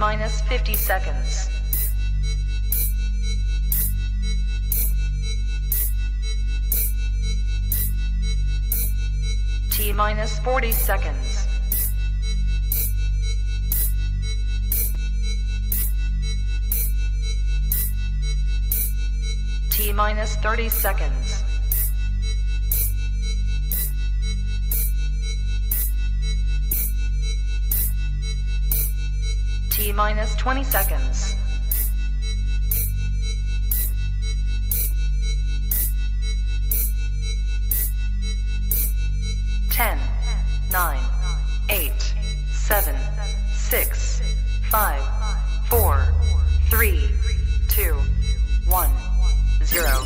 minus 50 seconds. T minus 40 seconds. T minus 30 seconds. T minus 20 seconds. Ten, 9, 8, 7, 6, 5, 4, 3, 2, 1, 0.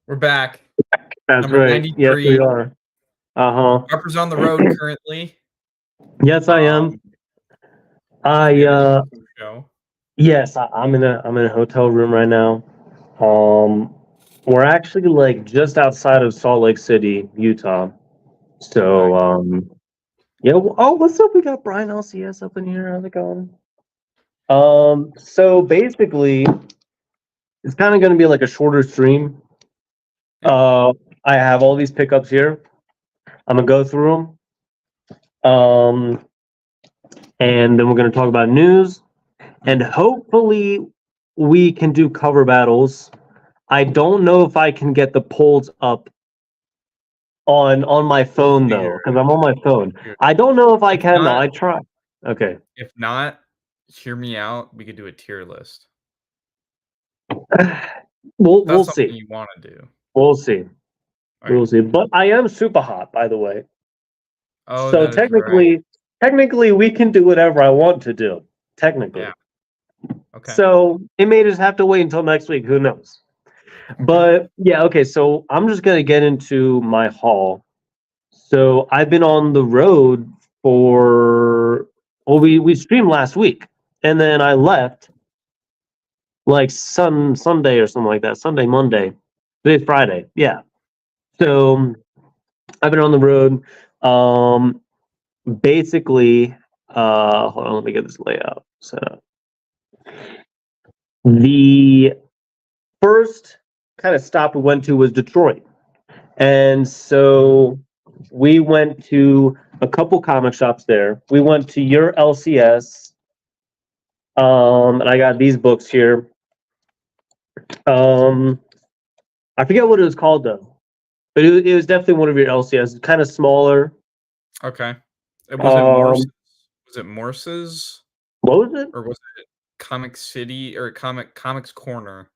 We're back. That's Number right. 93. Yes, we are. Harper's on the road currently. Yes, I am. Show. Yes, I'm in a hotel room right now. We're actually like just outside of Salt Lake City, Utah. So, yeah. Oh, what's up? We got Brian LCS up in here. How's it going? So basically, it's kind of going to be like a shorter stream. I have all these pickups here. I'm gonna go through them. And then we're going to talk about news, and hopefully we can do cover battles. I don't know if I can get the polls up on my phone though, because I'm on my phone. I don't know if I can though. I try. Okay. If not, hear me out. We could do a tier list. We'll see. You want to do? We'll see. Right. We'll see. But I am super hot, by the way. Oh, so technically, we can do whatever I want to do. Technically. Yeah. Okay. So it may just have to wait until next week. Who knows? But yeah, okay. So I'm just gonna get into my haul. So I've been on the road for we streamed last week, and then I left like Sunday or something like that. Sunday, Monday, today's Friday. Yeah. So I've been on the road. Basically, hold on, let me get this layout set up. The first kind of stop we went to was Detroit. And so we went to a couple comic shops there. We went to your LCS. And I got these books here. I forget what it was called though. But it was definitely one of your LCS. Kind of smaller. Okay. Was it Morse's? What was it? Or was it Comic City or Comics Corner?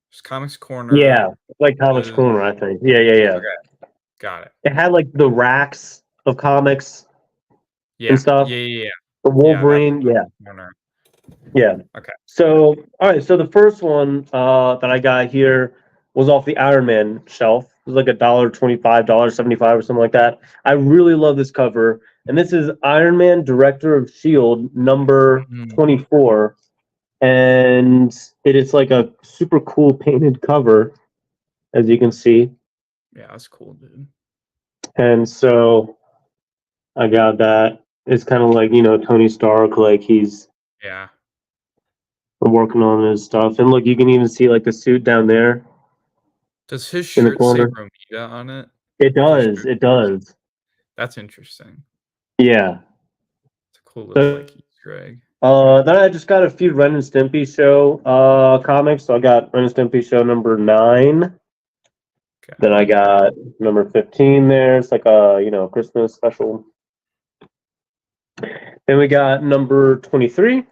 Just Comics Corner. Yeah, like Comics Corner, I think. Yeah. Okay. Got it. It had like the racks of comics and stuff. Yeah. The Wolverine, yeah. Okay. So, all right. So the first one that I got here was off the Iron Man shelf. It was like $1.25, $1.75 or something like that. I really love this cover. And this is Iron Man, Director of S.H.I.E.L.D., number 24. And it is like a super cool painted cover, as you can see. Yeah, that's cool, dude. And so I got that. It's kind of like, Tony Stark, like he's working on his stuff. And look, you can even see like the suit down there. Does his shirt say Romita on it? It does. It does. That's interesting. Yeah. It's a cool little Easter egg. Then I just got a few Ren and Stimpy show comics. So I got Ren and Stimpy show number 9. Okay. Then I got number 15 there. It's like a Christmas special. Then we got number 23,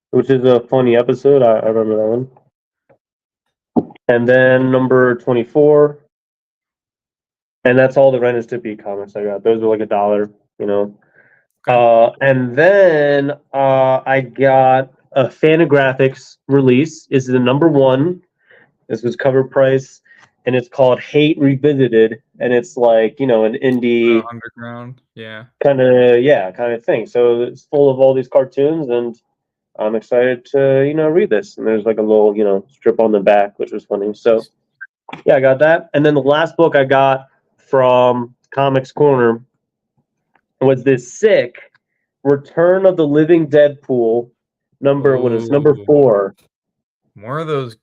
which is a funny episode. I remember that one. And then number 24. And that's all the Ren and Stimpy comics I got. Those were like $1, And then I got a Fantagraphics release. This is the number 1. This was cover price, and it's called Hate Revisited, and it's like an indie underground, kind of thing. So it's full of all these cartoons, and I'm excited to, read this. And there's like a little, strip on the back, which was funny. So yeah, I got that. And then the last book I got from Comics Corner was this sick Return of the Living Deadpool number Ooh. 4. More of those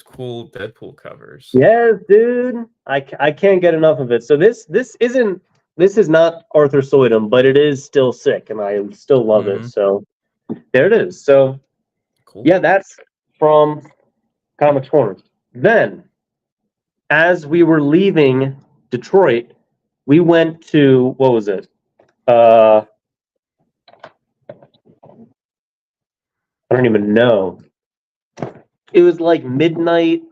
cool Deadpool covers. Yes, dude. I can't get enough of it. So this is not Arthur Soydum, but it is still sick, and I still love it. So there it is. So Cool. yeah, that's from Comics Corner. Then, as we were leaving Detroit, we went to, what was it? I don't even know. It was like Midnight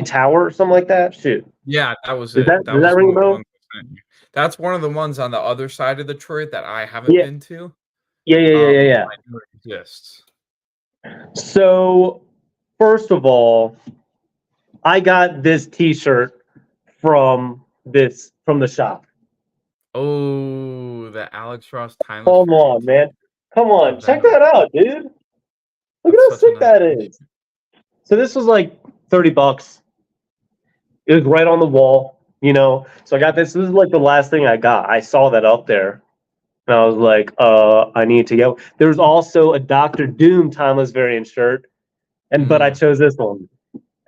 Tower or something like that. Shoot. Yeah, that was Does it. that was ring a one of the bell? ones I sent you. That's one of the ones on the other side of Detroit that I haven't Yeah. been to. Yeah. I know it exists. So, first of all, I got this T-shirt from the shop. Oh, the Alex Ross Timeless. Come on, man. Come on, check that out, dude. Look at how sick that is. So this was like $30. It was right on the wall, So I got this. This is like the last thing I got. I saw that up there. And I was like, I need to go. There's also a Doctor Doom Timeless variant shirt. But I chose this one.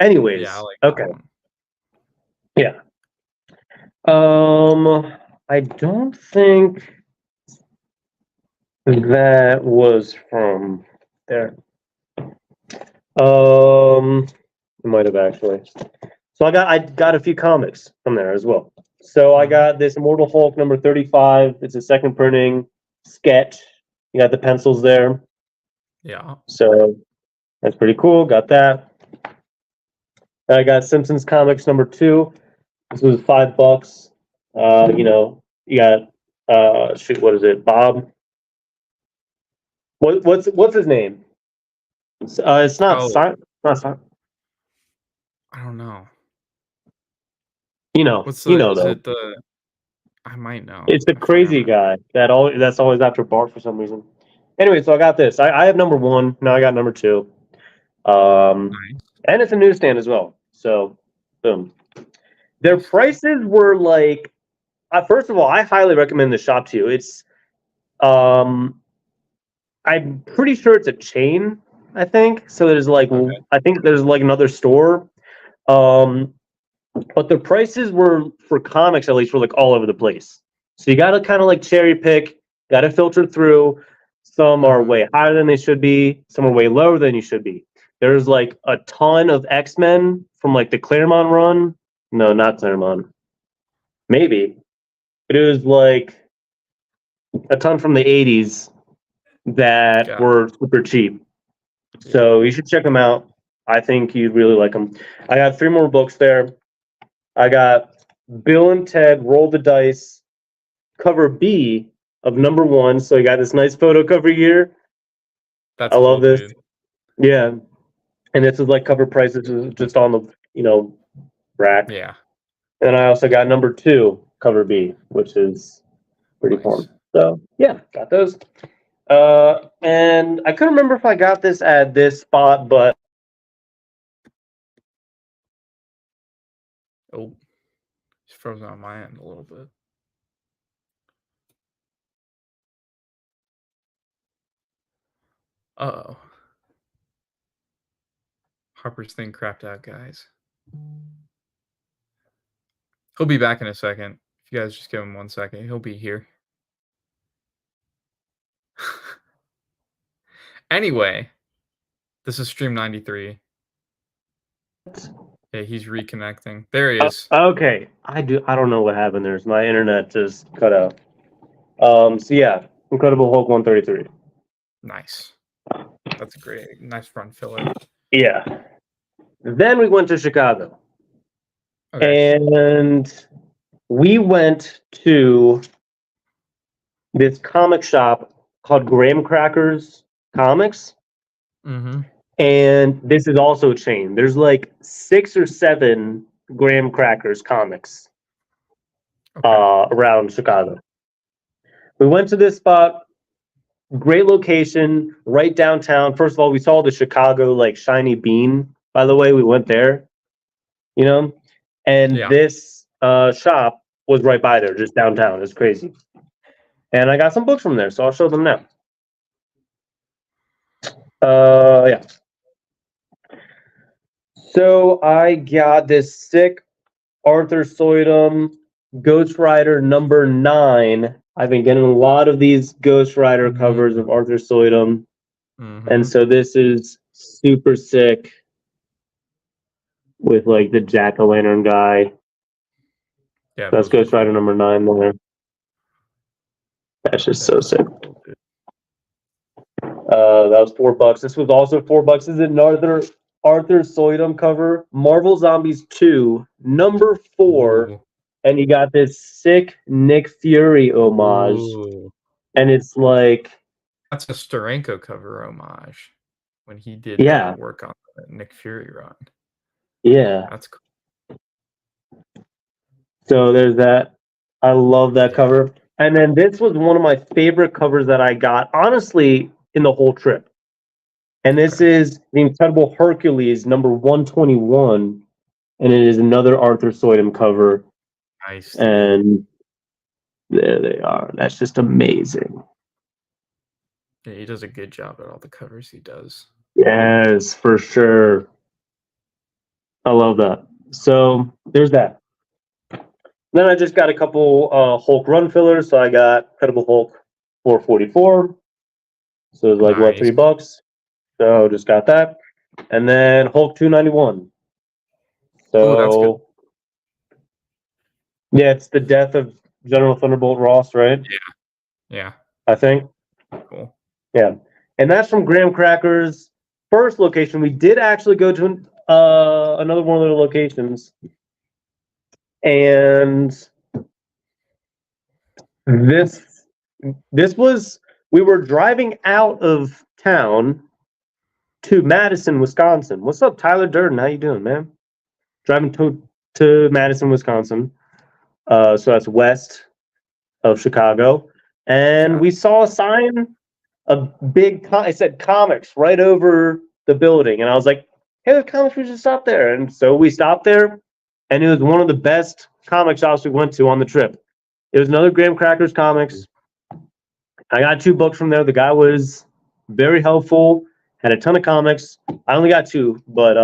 Anyways, Yeah, I like okay. that one. Yeah. I don't think that was from there. It might have actually. So I got a few comics from there as well. So I got this Immortal Hulk number 35. It's a second printing sketch. You got the pencils there. Yeah. So that's pretty cool. Got that. I got Simpsons Comics number 2. This was $5. You got shoot, what is it? Bob. What's his name? It's not Simon. I don't know. What's is though. it the? I might know. It's the crazy guy that's always after Bart for some reason. Anyway, so I got this. I have number 1. Now I got number 2. Nice. And it's a newsstand as well. So, boom. Their prices were like, first of all, I highly recommend the shop to you. It's, I'm pretty sure it's a chain. I think so. There's like, I think there's like another store. But the prices were for comics, at least, were like all over the place. So you got to kind of like cherry pick, got to filter through. Some are way higher than they should be. Some are way lower than you should be. There's like a ton of X-Men from like the Claremont run. No, not Claremont. Maybe. But it was like a ton from the 80s that were super cheap. So you should check them out. I think you'd really like them. I got 3 more books there. I got Bill and Ted Roll the Dice, cover B of number 1. So you got this nice photo cover here. That's I love this. Dude. Yeah. And this is like cover prices just on the, rack. Yeah. And I also got number 2, cover B, which is pretty fun. So yeah, got those. And I couldn't remember if I got this at this spot, but it's frozen on my end a little bit. Uh-oh. Harper's thing crapped out, guys. He'll be back in a second. If you guys just give him 1 second, he'll be here. Anyway, this is Stream 93. Yeah, he's reconnecting. There he is. Okay. I don't know what happened there. My internet just cut out. So yeah, Incredible Hulk 133. Nice. That's a great, nice run filler. Yeah. Then we went to Chicago. Okay. And we went to this comic shop called Graham Crackers Comics. Mm-hmm. And this is also a chain. There's like 6 or 7 Graham Crackers comics around Chicago. We went to this spot. great location, right downtown. First of all, we saw the Chicago like shiny bean. By the way, we went there, you know, and Yeah. this shop was right by there, just downtown. It's crazy. And I got some books from there, so I'll show them now. Yeah. So I got this sick Arthur Soydum Ghost Rider number 9. I've been getting a lot of these Ghost Rider covers of Arthur Soydum. And so this is super sick with like the jack-o'-lantern guy. Yeah, That's Ghost Rider number 9 there. That's just so sick. That was $4. This was also $4. This is another Arthur Soydum cover. Marvel Zombies 2, number 4. Ooh. And you got this sick Nick Fury homage. Ooh. And it's like... That's a Steranko cover homage when he did work on the Nick Fury run. Yeah. That's cool. So there's that. I love that cover. And then this was one of my favorite covers that I got, honestly, in the whole trip. And this is The Incredible Hercules, number 121. And it is another Arthur Soydum cover. Nice. And there they are. That's just amazing. Yeah, he does a good job at all the covers he does. Yes, for sure. I love that. So there's that. Then I just got a couple Hulk run fillers. So I got Incredible Hulk 444. So it's like what, $3? So just got that. And then Hulk 291. So that's good. Yeah, it's the death of General Thunderbolt Ross, right? Yeah. I think. Cool. Yeah. And that's from Graham Cracker's first location. We did actually go to another one of their locations. And this was, we were driving out of town to Madison, Wisconsin. What's up, Tyler Durden? How you doing, man? Driving to Madison, Wisconsin. So that's west of Chicago. And we saw a sign, a big, it said comics right over the building. And I was like, hey, there's comics, we should stop there. And so we stopped there. And it was one of the best comic shops we went to on the trip. It was another Graham Crackers Comics. I got 2 books from there. The guy was very helpful, had a ton of comics. I only got 2, but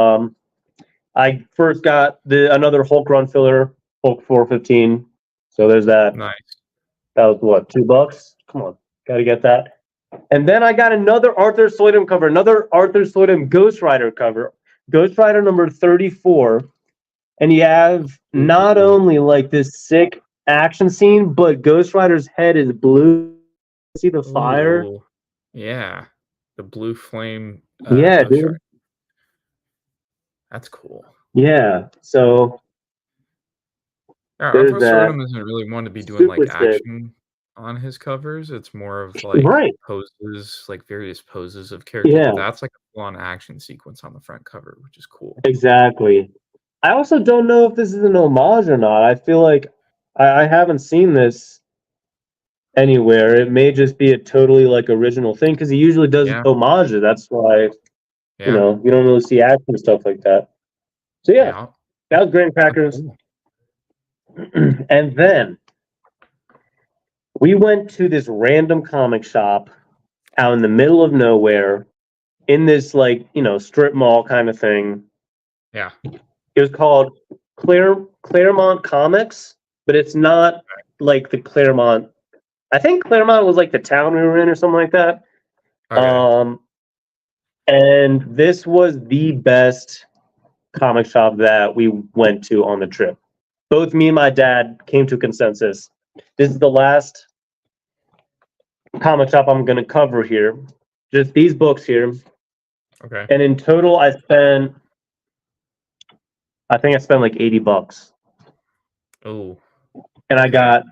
I first got another Hulk run filler, Hulk 415. So there's that. Nice. That was what, $2? Come on, got to get that. And then I got another Arthur Soydum cover, another Arthur Soydum Ghost Rider cover, Ghost Rider number 34. And you have not only like this sick action scene, but Ghost Rider's head is blue. See the fire? Ooh. Yeah. The blue flame. Yeah, dude. Rider. That's cool. Yeah. So Arthur Soydum isn't really one to be doing like action on his covers. It's more of like poses, like various poses of characters. Yeah. That's like a full-on action sequence on the front cover, which is cool. Exactly. I also don't know if this is an homage or not. I feel like I haven't seen this anywhere. It may just be a totally like original thing because he usually does homages. That's why you know you don't really see action stuff like that. So that was Graham Crackers. And then we went to this random comic shop out in the middle of nowhere in this like strip mall kind of thing. Yeah. It was called Claremont Comics, but it's not like the Claremont. I think Claremont was like the town we were in or something like that. Okay. And this was the best comic shop that we went to on the trip. Both me and my dad came to a consensus. This is the last comic shop I'm going to cover here. Just these books here. Okay. And in total, I think I spent like $80. Oh. And I got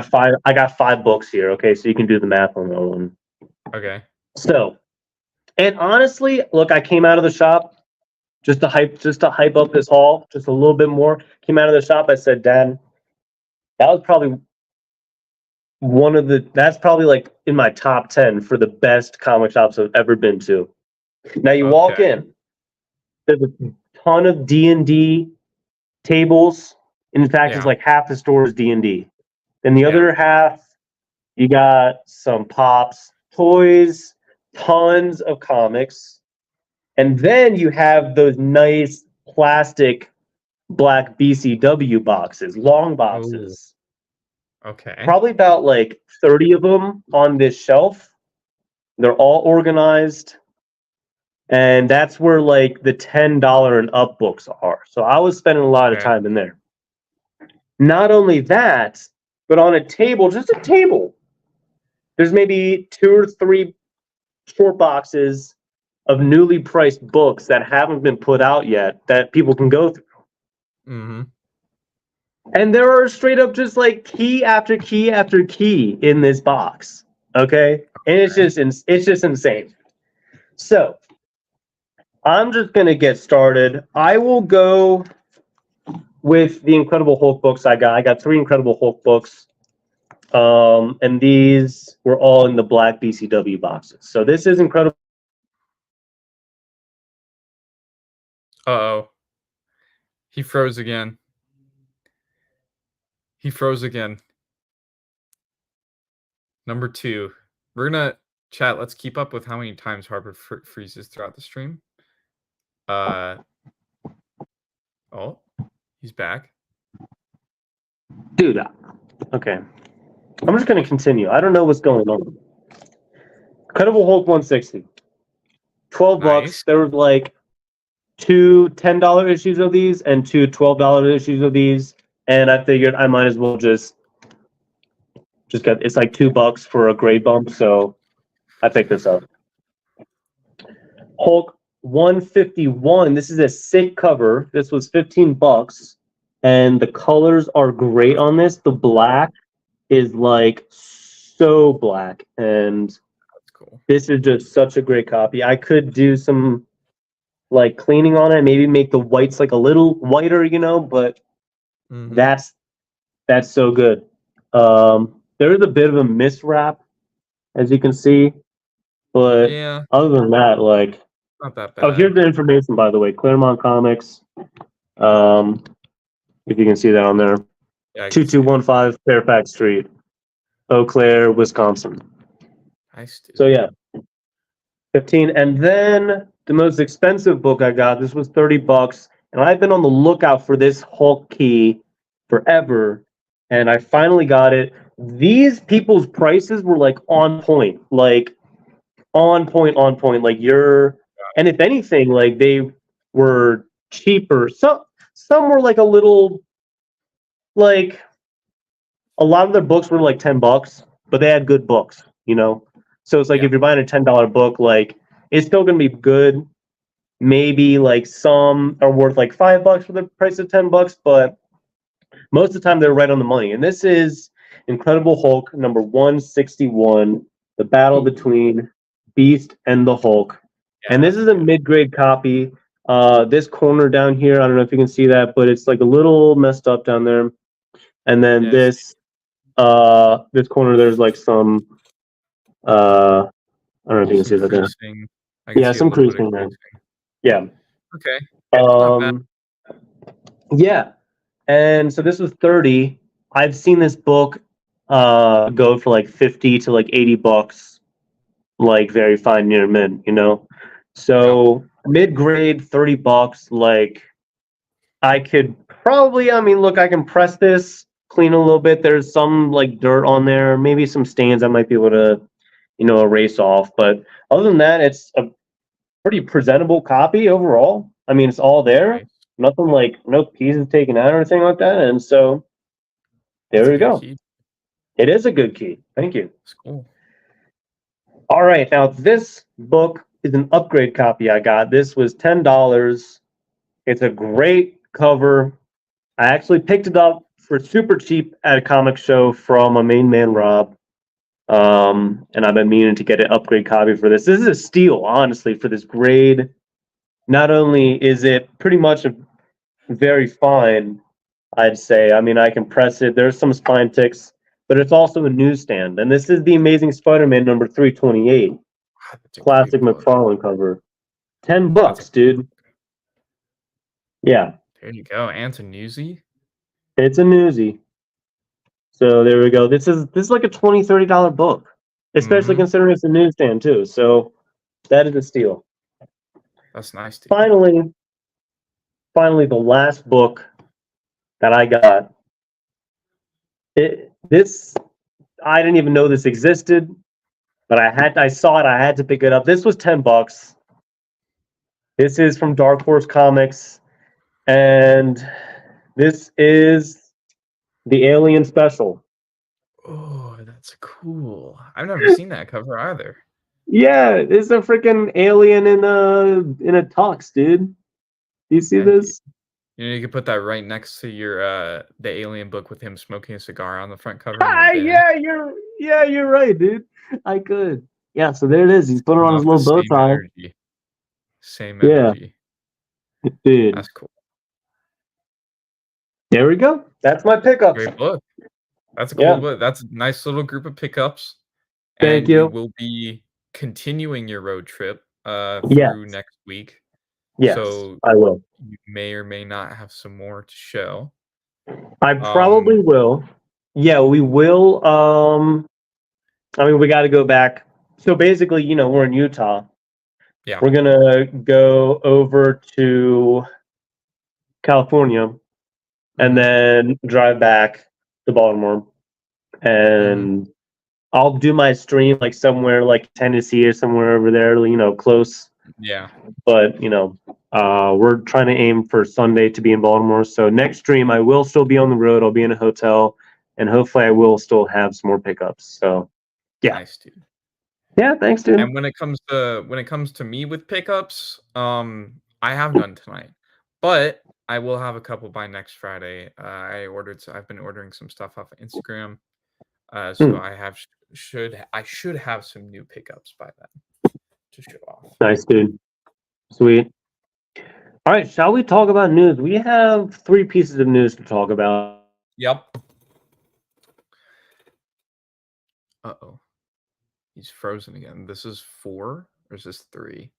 5 books here. Okay, so you can do the math on that one. Okay. So, and honestly, look, I came out of the shop just to hype up this haul just a little bit more. Came out of the shop, I said, Dad, that was probably that's probably like in my top 10 for the best comic shops I've ever been to. Now you walk in, there's a ton of D&D tables. In fact, it's like half the store is D&D. Then the other half, you got some pops, toys, tons of comics. And then you have those nice plastic black BCW boxes, long boxes. Ooh. Okay. Probably about like 30 of them on this shelf. They're all organized. And that's where like the $10 and up books are. So I was spending a lot of time in there. Not only that, but on a table, just a table, there's maybe 2 or 3 short boxes of newly priced books that haven't been put out yet that people can go through. Mm-hmm. And there are straight up just like key after key after key in this box. Okay? And it's just insane. So I'm just gonna get started. I will go with the Incredible Hulk books I got. I got 3 Incredible Hulk books. And these were all in the black BCW boxes. So this is Incredible. Uh-oh. He froze again. Number 2. We're gonna chat. Let's keep up with how many times Harper freezes throughout the stream. Oh, he's back. Dude, okay. I'm just going to continue. I don't know what's going on. Incredible Hulk 160. 12 bucks. There was like 2 $10 issues of these and 2 $12 issues of these. And I figured I might as well just get, it's like $2 for a grade bump. So I picked this up. Hulk 151. This is a sick cover. This was $15. And the colors are great on this. The black is like so black, and that's cool. This is just such a great copy. I could do some like cleaning on it, maybe make the whites like a little whiter, but that's so good. There is a bit of a miswrap, as you can see, but other than that, like, not that bad. Oh, here's the information, by the way. Claremont Comics. If you can see that on there. Yeah, 2215 Fairfax Street, Eau Claire, Wisconsin. Nice, dude. So yeah, 15. And then the most expensive book I got, this was $30, and I've been on the lookout for this Hulk key forever, and I finally got it. These people's prices were like on point, like and if anything, like they were cheaper. Some were like a little, like, a lot of their books were like $10, but they had good books, So it's like if you're buying a $10 book, like, it's still gonna be good. Maybe like some are worth like $5 for the price of $10, but most of the time they're right on the money. And this is Incredible Hulk number 161, the battle between Beast and the Hulk. And this is a mid-grade copy. This corner down here, I don't know if you can see that, but it's like a little messed up down there. And then this corner, there's like some, I don't know if you can see that there. Yeah, some creasing there. Yeah. Okay. Yeah. And so this was 30. I've seen this book go for like 50 to like $80, like very fine near mid, So mid-grade, $30, like, I could probably, I can press this, clean a little bit. There's some like dirt on there, maybe some stains I might be able to, erase off. But other than that, it's a pretty presentable copy overall. It's all there. Nice. Nothing like, no pieces taken out or anything like that. And so there we go. It is a good key. Thank you. That's cool. All right. Now this book is an upgrade copy I got. This was $10. It's a great cover. I actually picked it up for super cheap at a comic show from my main man, Rob. And I've been meaning to get an upgrade copy for this. This is a steal, honestly, for this grade. Not only is it pretty much very fine, I'd say. I can press it. There's some spine ticks. but it's also a newsstand. And this is the Amazing Spider-Man number 328, That's a classic great book. McFarlane cover. $10, That's a- dude. Yeah, There you go. Antonuzzi. it's a newsie. So there we go. This is like a $20, $30 book, especially Mhm. considering it's a newsstand too. So that is a steal. That's nice, dude. Finally, the last book that I got. This I didn't even know this existed, but I saw it. I had to pick it up. This was $10. This is from Dark Horse Comics, and this is the Alien Special. Oh, that's cool. I've never seen that cover either. Yeah, it's a freaking alien in a tux, dude. You see Thank this? You could put that right next to your the Alien book with him smoking a cigar on the front cover. Yeah, you're right, dude. I could. Yeah, so there it is. He's putting on his little bow tie. Same Yeah. energy. Dude. That's cool. There we go. That's my pickup. Great book. That's a cool Yeah. book. That's a nice little group of pickups. Thank and you. You will be continuing your road trip Yes. through next week. Yes, So I will. you may or may not have some more to show. I probably will. Yeah, we will. I mean, we got to go back. So basically, we're in Utah. Yeah. We're gonna go over to California and then drive back to Baltimore. And I'll do my stream like somewhere like Tennessee or somewhere over there, close. Yeah. But we're trying to aim for Sunday to be in Baltimore. So next stream, I will still be on the road. I'll be in a hotel, and hopefully, I will still have some more pickups. So, yeah. Nice, dude. Yeah, thanks, dude. And when it comes to me with pickups, I have none tonight, but I will have a couple by next Friday. I've been ordering some stuff off of Instagram, so I should have some new pickups by then to show off. Nice, dude. Sweet. All right, shall we talk about news? We have 3 pieces of news to talk about. Yep. Uh-oh. He's frozen again. This is 4 or is this 3? I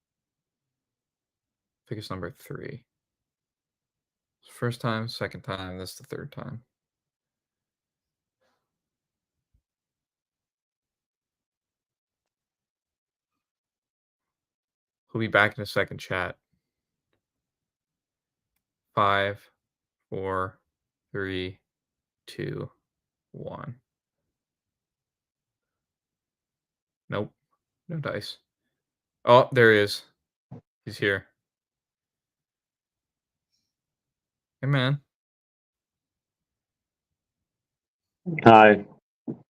think it's number 3. First time, second time, this is the third time. He'll be back in a second, chat. 5, 4, 3, 2, 1. Nope. No dice. Oh, there he is. He's here. Hey, man. Hi.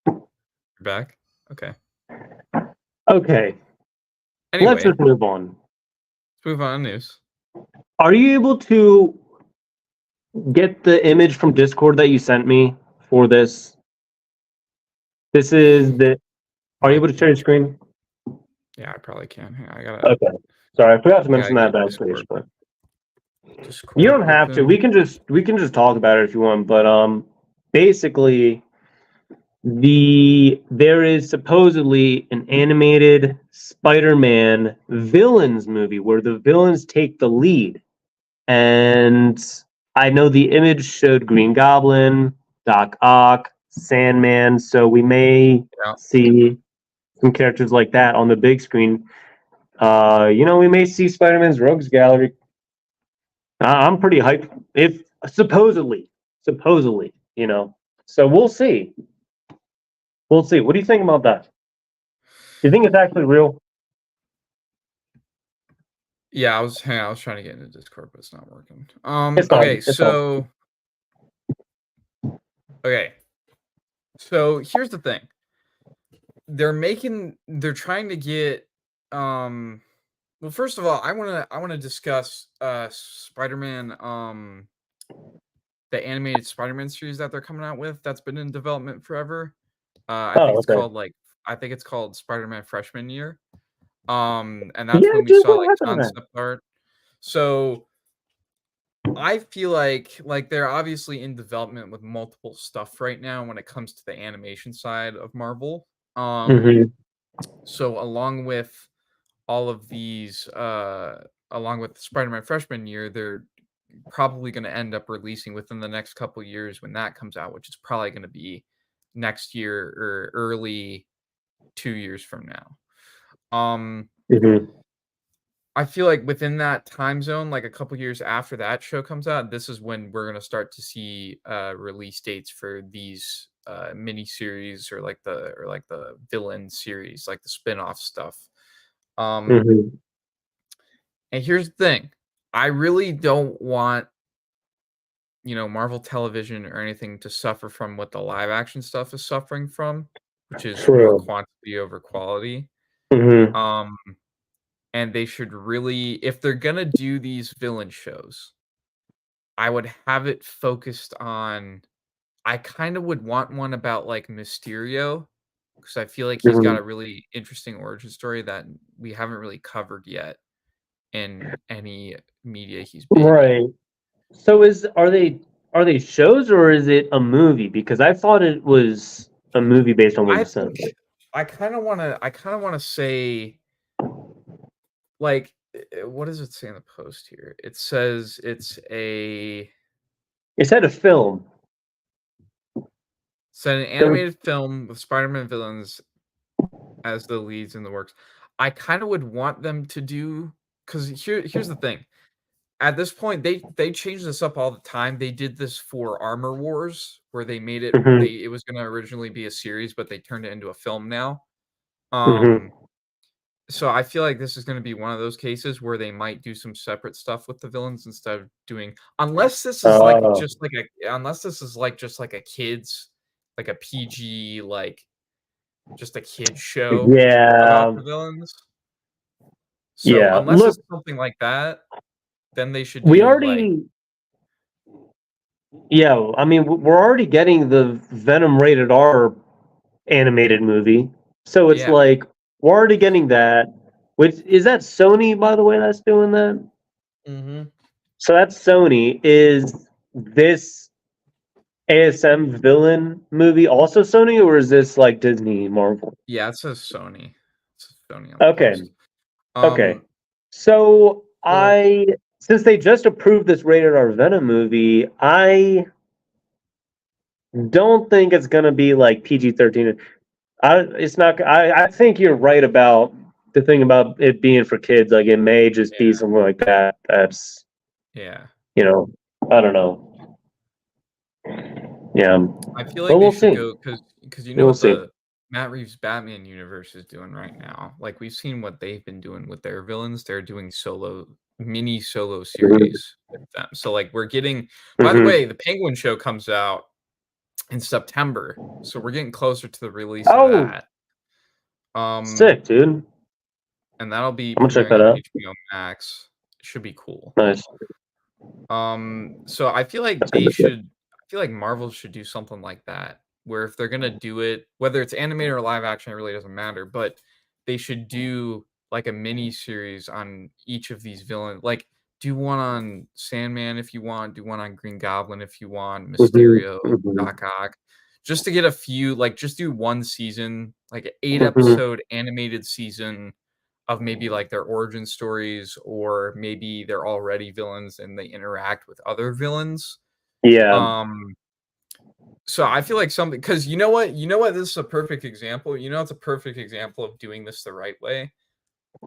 You're back? Okay. Okay. Anyway, Let's just move on. Let's move on to news. Are you able to get the image from Discord that you sent me for this? This is the. Are you able to share your screen? Yeah, I probably can. Hang on, I gotta. Okay. Sorry, I forgot to mention Yeah, I that got backstage. But Discord you don't have to. open. We can just talk about it if you want. But basically, there is supposedly an animated Spider-Man villains movie where the villains take the lead, and I know the image showed Green Goblin, Doc Ock, Sandman, so we may see some characters like that on the big screen. We may see Spider-Man's Rogues Gallery. I'm pretty hyped. If supposedly, so we'll see. We'll see. What do you think about that? Do you think it's actually real? Yeah, I was trying to get into Discord, but it's not working. Okay, so here's the thing. They're trying to get well, first of all, I want to discuss Spider-Man the animated Spider-Man series that they're coming out with that's been in development forever. I think it's called Spider-Man Freshman Year. And that's when we saw like concept art. So I feel like they're obviously in development with multiple stuff right now when it comes to the animation side of Marvel. Mhm. So along with all of these, along with Spider-Man freshman year, they're probably going to end up releasing within the next couple years when that comes out, which is probably going to be next year or early 2 years from now. Mhm. I feel like within that time zone, like a couple years after that show comes out, this is when we're gonna start to see release dates for these mini series or like the villain series, like the spin-off stuff. Um, Mhm. and here's the thing. I really don't want, Marvel Television or anything to suffer from what the live action stuff is suffering from, which is more True. quantity over quality. Mhm. Um, and they should really, if they're gonna do these villain shows, I would have it focused on, I kinda would want one about, like, Mysterio, because I feel like he's got Mhm. a really interesting origin story that we haven't really covered yet in any media he's been in. Right. So are they shows or is it a movie? Because I thought it was a movie based on what I you said. think I kinda wanna say, like, what does it say in the post here? It says It said a film. an There was, animated film with Spider-Man villains as the leads in the works. I kinda would want them to do, because here's the thing. At this point, they change this up all the time. They did this for Armor Wars, where they made it mhm, it was gonna originally be a series, but they turned it into a film now. mhm. Um, so I feel like this is gonna be one of those cases where they might do some separate stuff with the villains instead of doing, unless this is like Oh, just like a unless this is like just like a kids, like a PG, like just a kids show about yeah, the villains. So yeah. unless Look, it's something like that, then they should we do like, already, yeah. I mean, we're already getting the Venom rated R animated movie, so it's yeah. like we're already getting that. Which is that Sony, by the way, that's doing that? Mhm. So that's Sony. Is this ASM villain movie also Sony, or is this like Disney Marvel? Yeah, it says Sony. It says Sony on the Okay, post. okay. Um, So well, since they just approved this rated R Venom movie, I don't think it's gonna be like PG-13. It's not. I think you're right about the thing about it being for kids. Like it may just be yeah, something like that. That's yeah. you know, I don't know. Yeah, I feel but like they we'll should see. go because you know We'll what see. the Matt Reeves Batman universe is doing right now? Like, we've seen what they've been doing with their villains. They're doing mini solo Mhm. series with them. So, like, we're getting, by the Mhm. way, the Penguin show comes out in September, so we're getting closer to the release of Oh, that. Um, sick, dude. and that'll be I'm gonna check premiering that on out. HBO Max. It should be cool. Nice. So I feel like That's gonna be sick. I feel like Marvel should do something like that, where if they're gonna do it, whether it's animated or live action, it really doesn't matter, but they should do like a mini series on each of these villains. Like, do one on Sandman if you want, do one on Green Goblin if you want, Mhm. Mysterio, Mhm. Doc Ock, just to get a few, like just do one season, like an 8 Mhm. episode animated season of maybe like their origin stories, or maybe they're already villains and they interact with other villains. Yeah. Um, so I feel like something, because you know what, this is a perfect example. It's a perfect example of doing this the right way.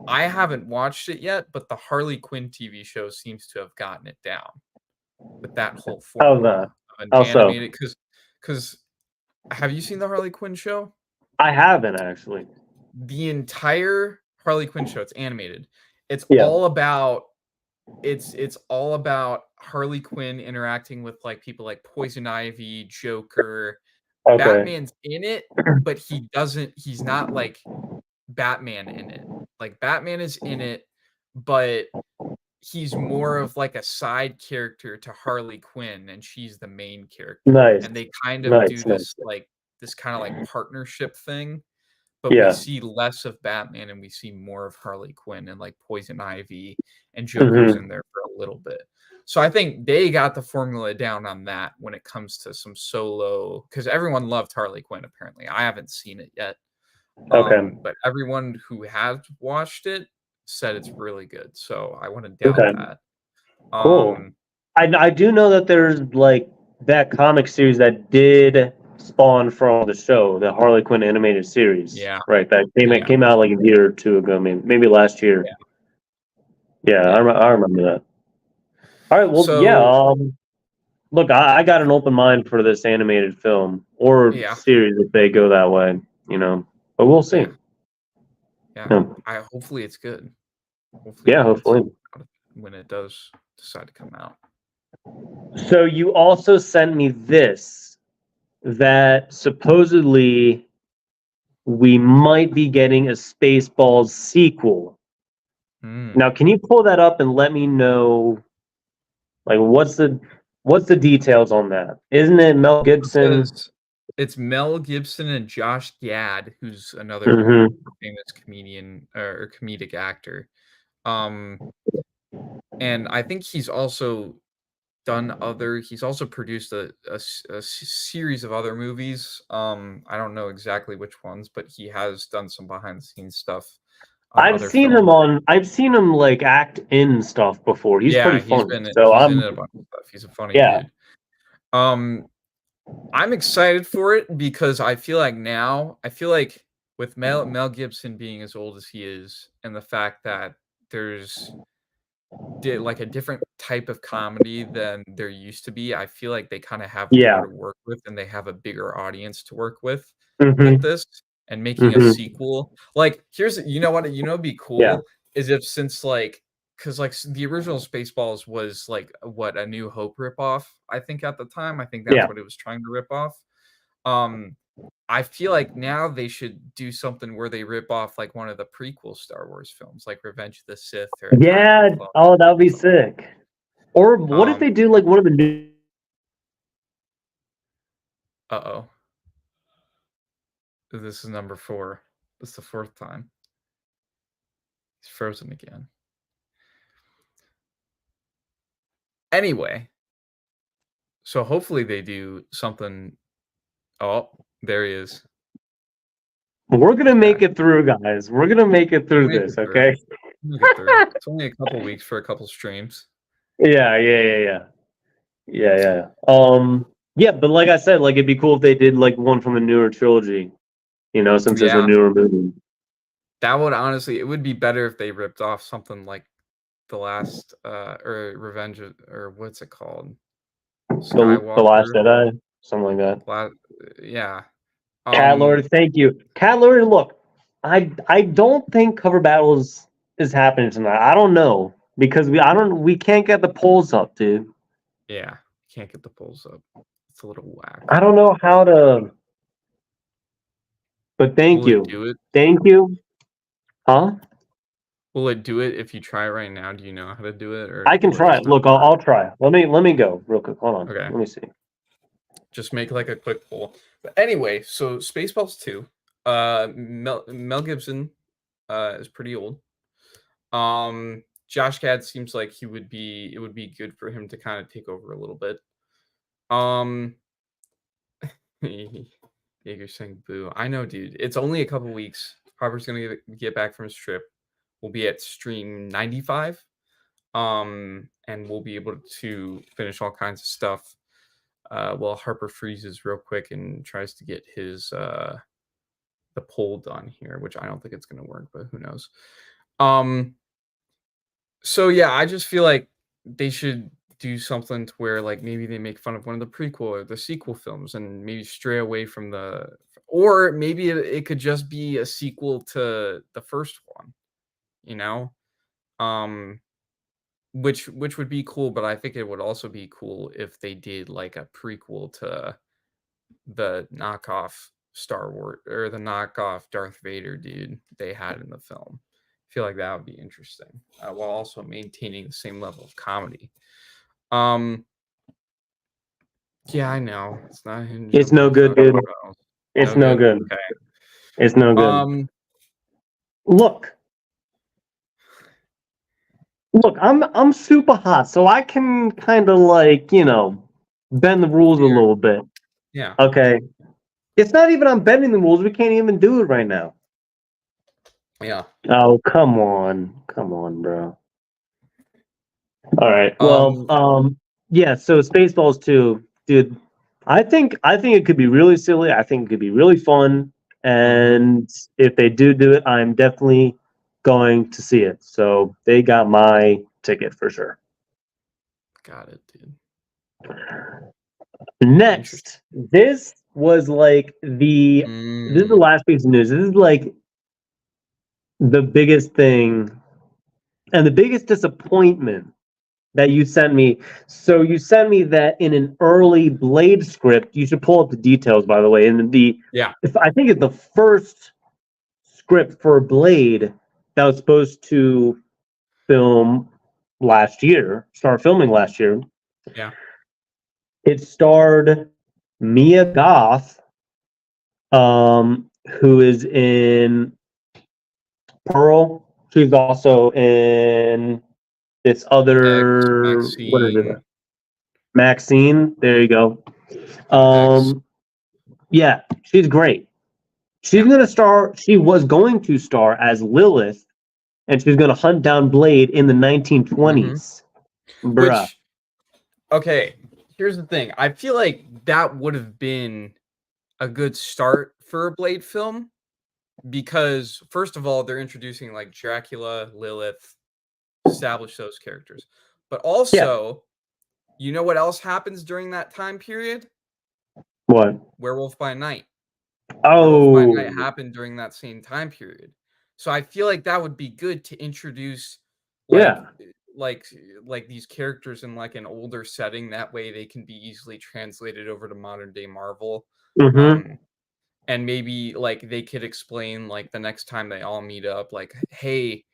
I haven't watched it yet, but the Harley Quinn TV show seems to have gotten it down with that whole How's that? formula of an Also, animated. Because have you seen the Harley Quinn show? I haven't actually. The entire Harley Quinn show, it's animated. It's Yeah. all about it's all about Harley Quinn interacting with like people like Poison Ivy, Joker. Okay. Batman's in it, but he's not like Batman in it. Like, Batman is in it, but he's more of like a side character to Harley Quinn, and she's the main character. Nice. And they kind of do Nice. Nice. this kind of like partnership thing. but we Yeah. see less of Batman and we see more of Harley Quinn and like Poison Ivy and Joker's in there for a little bit. So I think they got the formula down on that when it comes to some solo, because everyone loved Harley Quinn apparently. I haven't seen it yet. Okay. But everyone who has watched it said it's really good. So I want to doubt Okay. that. Cool. I do know that there's like that comic series that did spawn from the show, the Harley Quinn animated series. Yeah. Right. That Yeah. came out like a year or two ago, maybe last year. Yeah. I remember that. All right. Well, So- yeah. Look, I got an open mind for this animated film or Yeah. series if they go that way, but we'll see. Yeah. Hopefully it's good. Hopefully Yeah, it's hopefully. when it does decide to come out. So you also sent me this, that supposedly we might be getting a Spaceballs sequel. Now, can you pull that up and let me know, like, what's the details on that? Isn't it Mel Gibson? It's Mel Gibson and Josh Gad, who's another famous comedian or comedic actor. And I think he's also he's also produced a series of other movies. I don't know exactly which ones, but he has done some behind the scenes stuff. I've seen him like act in stuff before. He's pretty funny. He's in a bunch of stuff. He's a funny dude. I'm excited for it because I feel like with Mel Gibson being as old as he is, and the fact that there's like a different type of comedy than there used to be, I feel like they kind of have more to work with, and they have a bigger audience to work with this. And making a sequel, like it'd be cool is if because like the original Spaceballs was like what, A New Hope ripoff, I think at the time. I think that's what it was trying to rip off. I feel like now they should do something where they rip off like one of the prequel Star Wars films, like Revenge of the Sith. Or oh, that would be sick. Or what if they do like one of the new? This is number 4. This is the 4th time. He's frozen again. Anyway, so hopefully they do something. Oh, there he is. We're gonna make it through, guys. We're gonna make it through this, okay? It's only a couple weeks for a couple streams. Yeah. But like I said, like it'd be cool if they did like one from the newer trilogy, since it's a newer movie. That would it would be better if they ripped off something like the last or Revenge or what's it called? Skywalker? The Last Jedi, something like that. Yeah. Cat Lord, thank you. Cat Lord, look, I don't think Cover Battles is happening tonight. I don't know because we can't get the polls up, dude. Yeah, can't get the polls up. It's a little whack. I don't know how to. But thank you. Do it? Thank you. Huh? Will it do it if you try it right now? Do you know how to do it? Or I can try it. Look, I'll try. Let me go real quick. Hold on. Okay. Let me see. Just make like a quick poll. But anyway, so Spaceballs 2. Mel Gibson is pretty old. Josh Gad seems like it would be good for him to kind of take over a little bit. You're saying boo. I know, dude. It's only a couple weeks. Harper's gonna get back from his trip. We'll be at stream 95. And we'll be able to finish all kinds of stuff. While Harper freezes real quick and tries to get his the poll done here, which I don't think it's gonna work, but who knows. So yeah, I just feel like they should do something to where like maybe they make fun of one of the prequel or the sequel films and maybe stray away from or maybe it could just be a sequel to the first one, which would be cool, but I think it would also be cool if they did like a prequel to the knockoff Star Wars or the knockoff Darth Vader dude they had in the film. I feel like that would be interesting, while also maintaining the same level of comedy. Yeah, I know it's not. It's no good, dude. It's no good. Okay. It's no good. Look, I'm super hot, so I can kind of like, bend the rules a little bit. Yeah. Okay. It's not even I'm bending the rules. We can't even do it right now. Yeah. Oh, come on, bro. All right. Well, yeah. So Spaceballs 2, dude. I think it could be really silly. I think it could be really fun. And if they do it, I'm definitely going to see it. So they got my ticket for sure. Got it, dude. Next, this was like this is the last piece of news. This is like the biggest thing and the biggest disappointment that you sent me. So you sent me that in an early Blade script. You should pull up the details, by the way. And I think it's the first script for Blade that was supposed to start filming last year. Yeah. It starred Mia Goth, who is in Pearl. She's also in this other what is it? Maxine. There you go. Yeah, she's great. She was going to star as Lilith, and she's gonna hunt down Blade in the 1920s. Bruh. Okay, here's the thing. I feel like that would have been a good start for a Blade film because, first of all, they're introducing like Dracula, Lilith, establish those characters. But also, you know what else happens during that time period? What? Werewolf by Night. Oh, Werewolf by Night happened during that same time period. So I feel like that would be good to introduce like these characters in like an older setting. That way they can be easily translated over to modern day Marvel. And maybe like they could explain like the next time they all meet up, like, hey,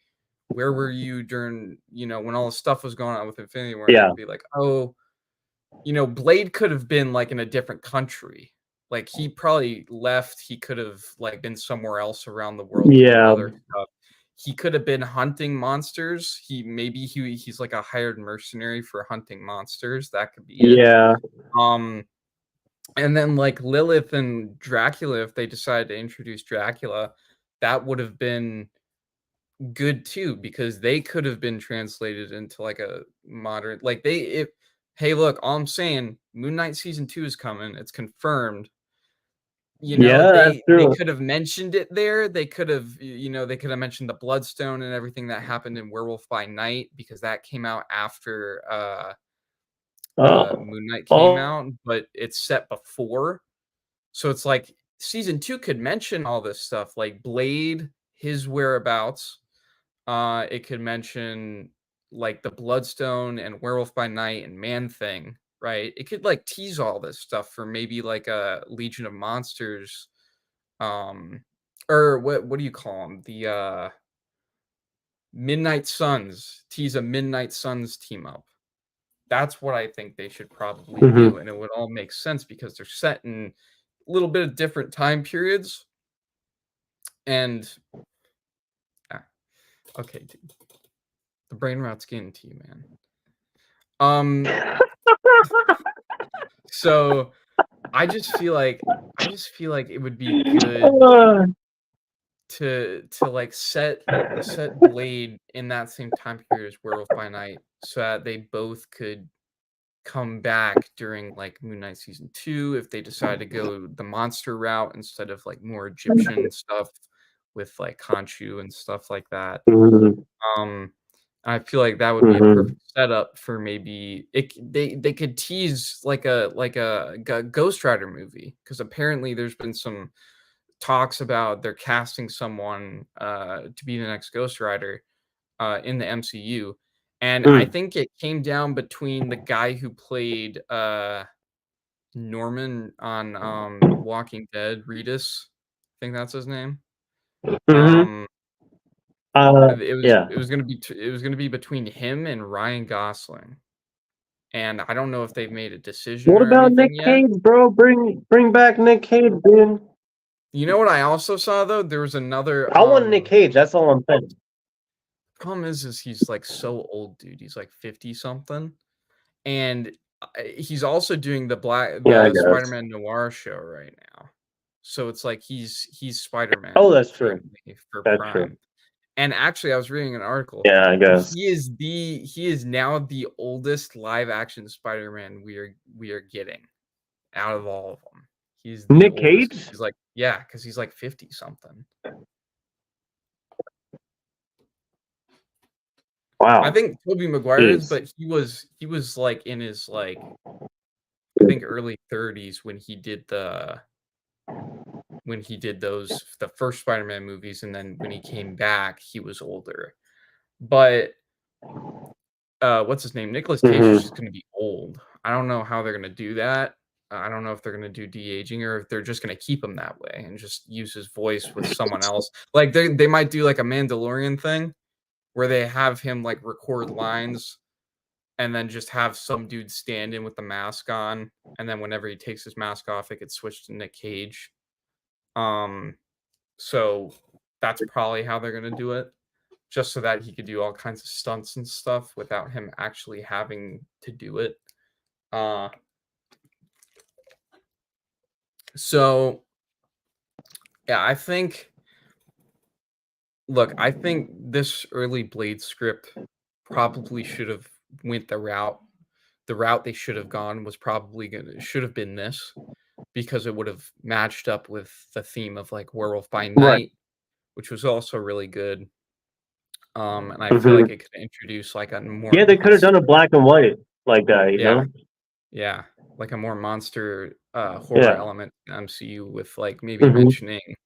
where were you during, when all the stuff was going on with Infinity War? Yeah. Be like, oh, Blade could have been like in a different country. Like he probably left. He could have like been somewhere else around the world. Yeah. Other stuff. He could have been hunting monsters. He's like a hired mercenary for hunting monsters. That could be it. Yeah. And then like Lilith and Dracula, if they decided to introduce Dracula, that would have been good too, because they could have been translated into like a modern, like hey, look, all I'm saying, Moon Knight season 2 is coming. It's confirmed. They could have mentioned it there. They could have, mentioned the Bloodstone and everything that happened in Werewolf by Night, because that came out after Moon Knight came out, but it's set before. So it's like season 2 could mention all this stuff, like Blade, his whereabouts. It could mention like the Bloodstone and Werewolf by Night and Man-Thing, right? It could like tease all this stuff for maybe like a Legion of Monsters, or what do you call them? The Midnight Suns, tease a Midnight Suns team up. That's what I think they should probably do, and it would all make sense because they're set in a little bit of different time periods. And okay, dude. The brain rot's getting to you, man. So I just feel like it would be good to like set Blade in that same time period as Werewolf by Night, so that they both could come back during like Moon Knight season 2 if they decide to go the monster route instead of like more Egyptian stuff with like Khonshu and stuff like that. I feel like that would be a perfect setup for maybe they could tease like a Ghost Rider movie, because apparently there's been some talks about they're casting someone to be the next Ghost Rider in the MCU, and I think it came down between the guy who played Norman on Walking Dead, Reedus, I think that's his name. It was gonna be between him and Ryan Gosling, and I don't know if they've made a decision. What about Nick Cage, bro? Bring back Nick Cage, dude. You know what I also saw though? There was another. I want Nick Cage. That's all I'm saying. Problem is he's like so old, dude. He's like 50 something, and he's also doing the Yeah, I guess. Spider-Man Noir show right now. So it's like he's Spider-Man. Oh, that's true. apparently, for That's Prime. true. And actually, I was reading an article. Yeah, I guess. He is now the oldest live action Spider-Man we are getting out of all of them. He's the Nick oldest. Cage? He's like, yeah, because he's like 50 something. Wow. I think Tobey Maguire is, Jeez. but he was like in his like I think early 30s when he did the first Spider-Man movies, and then when he came back, he was older. But what's his name? Nicolas Cage is just gonna be old. I don't know how they're gonna do that. I don't know if they're gonna do de-aging or if they're just gonna keep him that way and just use his voice with someone else. Like they might do like a Mandalorian thing where they have him like record lines and then just have some dude stand in with the mask on, and then whenever he takes his mask off, it gets switched to Nick Cage. So that's probably how they're gonna do it, just so that he could do all kinds of stunts and stuff without him actually having to do it. So yeah, I think this early Blade script probably should have went the route they should have gone was probably should have been this, because it would have matched up with the theme of like Werewolf by Night, Right. which was also really good. And I feel like it could introduce like a more Yeah, they could have done a black and white like that, you know? Yeah, like a more monster horror element in MCU with like maybe Mhm. mentioning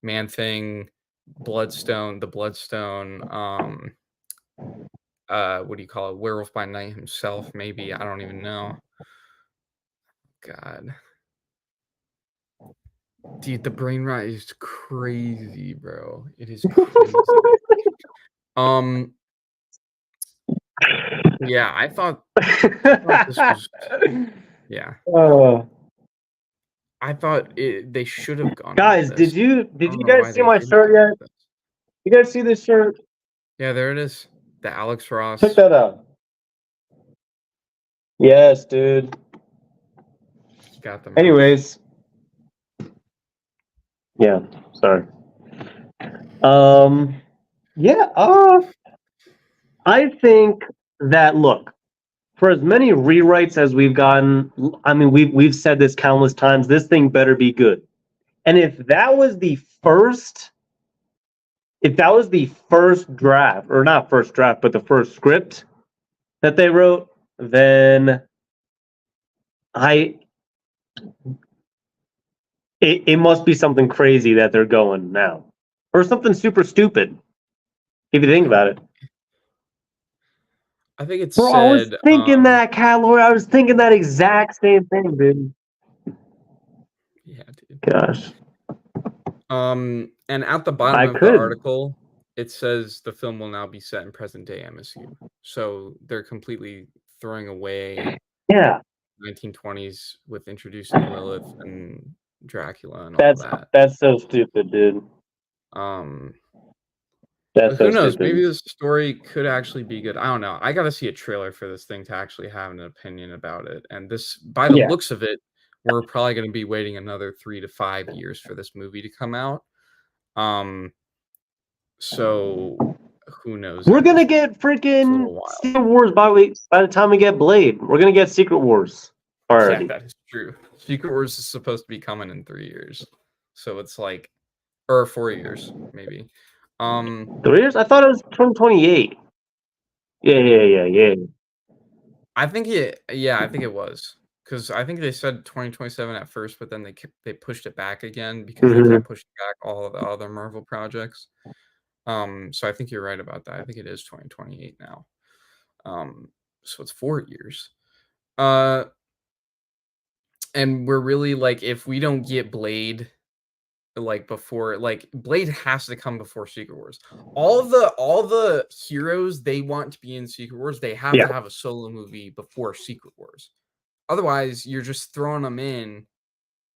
Man-Thing, Bloodstone, the Bloodstone, what do you call it? Werewolf by Night himself, maybe. I don't even know. God. Dude, the brain rot is crazy, bro. It is crazy. Yeah, I thought this was yeah. I thought they should have gone. Guys, with this. did you I don't know guys why see they my didn't shirt go yet? with this. You guys see this shirt? Yeah, there it is. The Alex Ross. Check that out. Yes, dude. Got them. Anyways. Yeah, sorry. Yeah, I think that, look, for as many rewrites as we've gotten, I mean, we've said this countless times, this thing better be good. And if that was the first draft, or not first draft, but the first script that they wrote, then it must be something crazy that they're going now. Or something super stupid, if you think about it. I think it's Bro, said, I was thinking that, Calorie. I was thinking that exact same thing, dude. Yeah, dude. Gosh. And at the bottom of the article, it says the film will now be set in present day MSU. So they're completely throwing away 1920s with introducing Lilith and Dracula and all that. That's so stupid, dude. Who knows? Maybe this story could actually be good. I don't know. I got to see a trailer for this thing to actually have an opinion about it. And this, by the looks of it, we're probably going to be waiting another 3 to 5 years for this movie to come out. So who knows? We're gonna get freaking Secret Wars by the time we get Blade. We're gonna get Secret Wars already. Yeah, that is true. Secret Wars is supposed to be coming in 3 years, so it's like, or 4 years maybe. 3 years? I thought it was 2028. Yeah. I think it was, because I think they said 2027 at first, but then they pushed it back again because they kept pushing back all of the other Marvel projects. So I think you're right about that. I think it is 2028 now. So it's 4 years. And we're really like, if we don't get Blade like before, like Blade has to come before Secret Wars. All the heroes they want to be in Secret Wars, they have to have a solo movie before Secret Wars. Otherwise, you're just throwing them in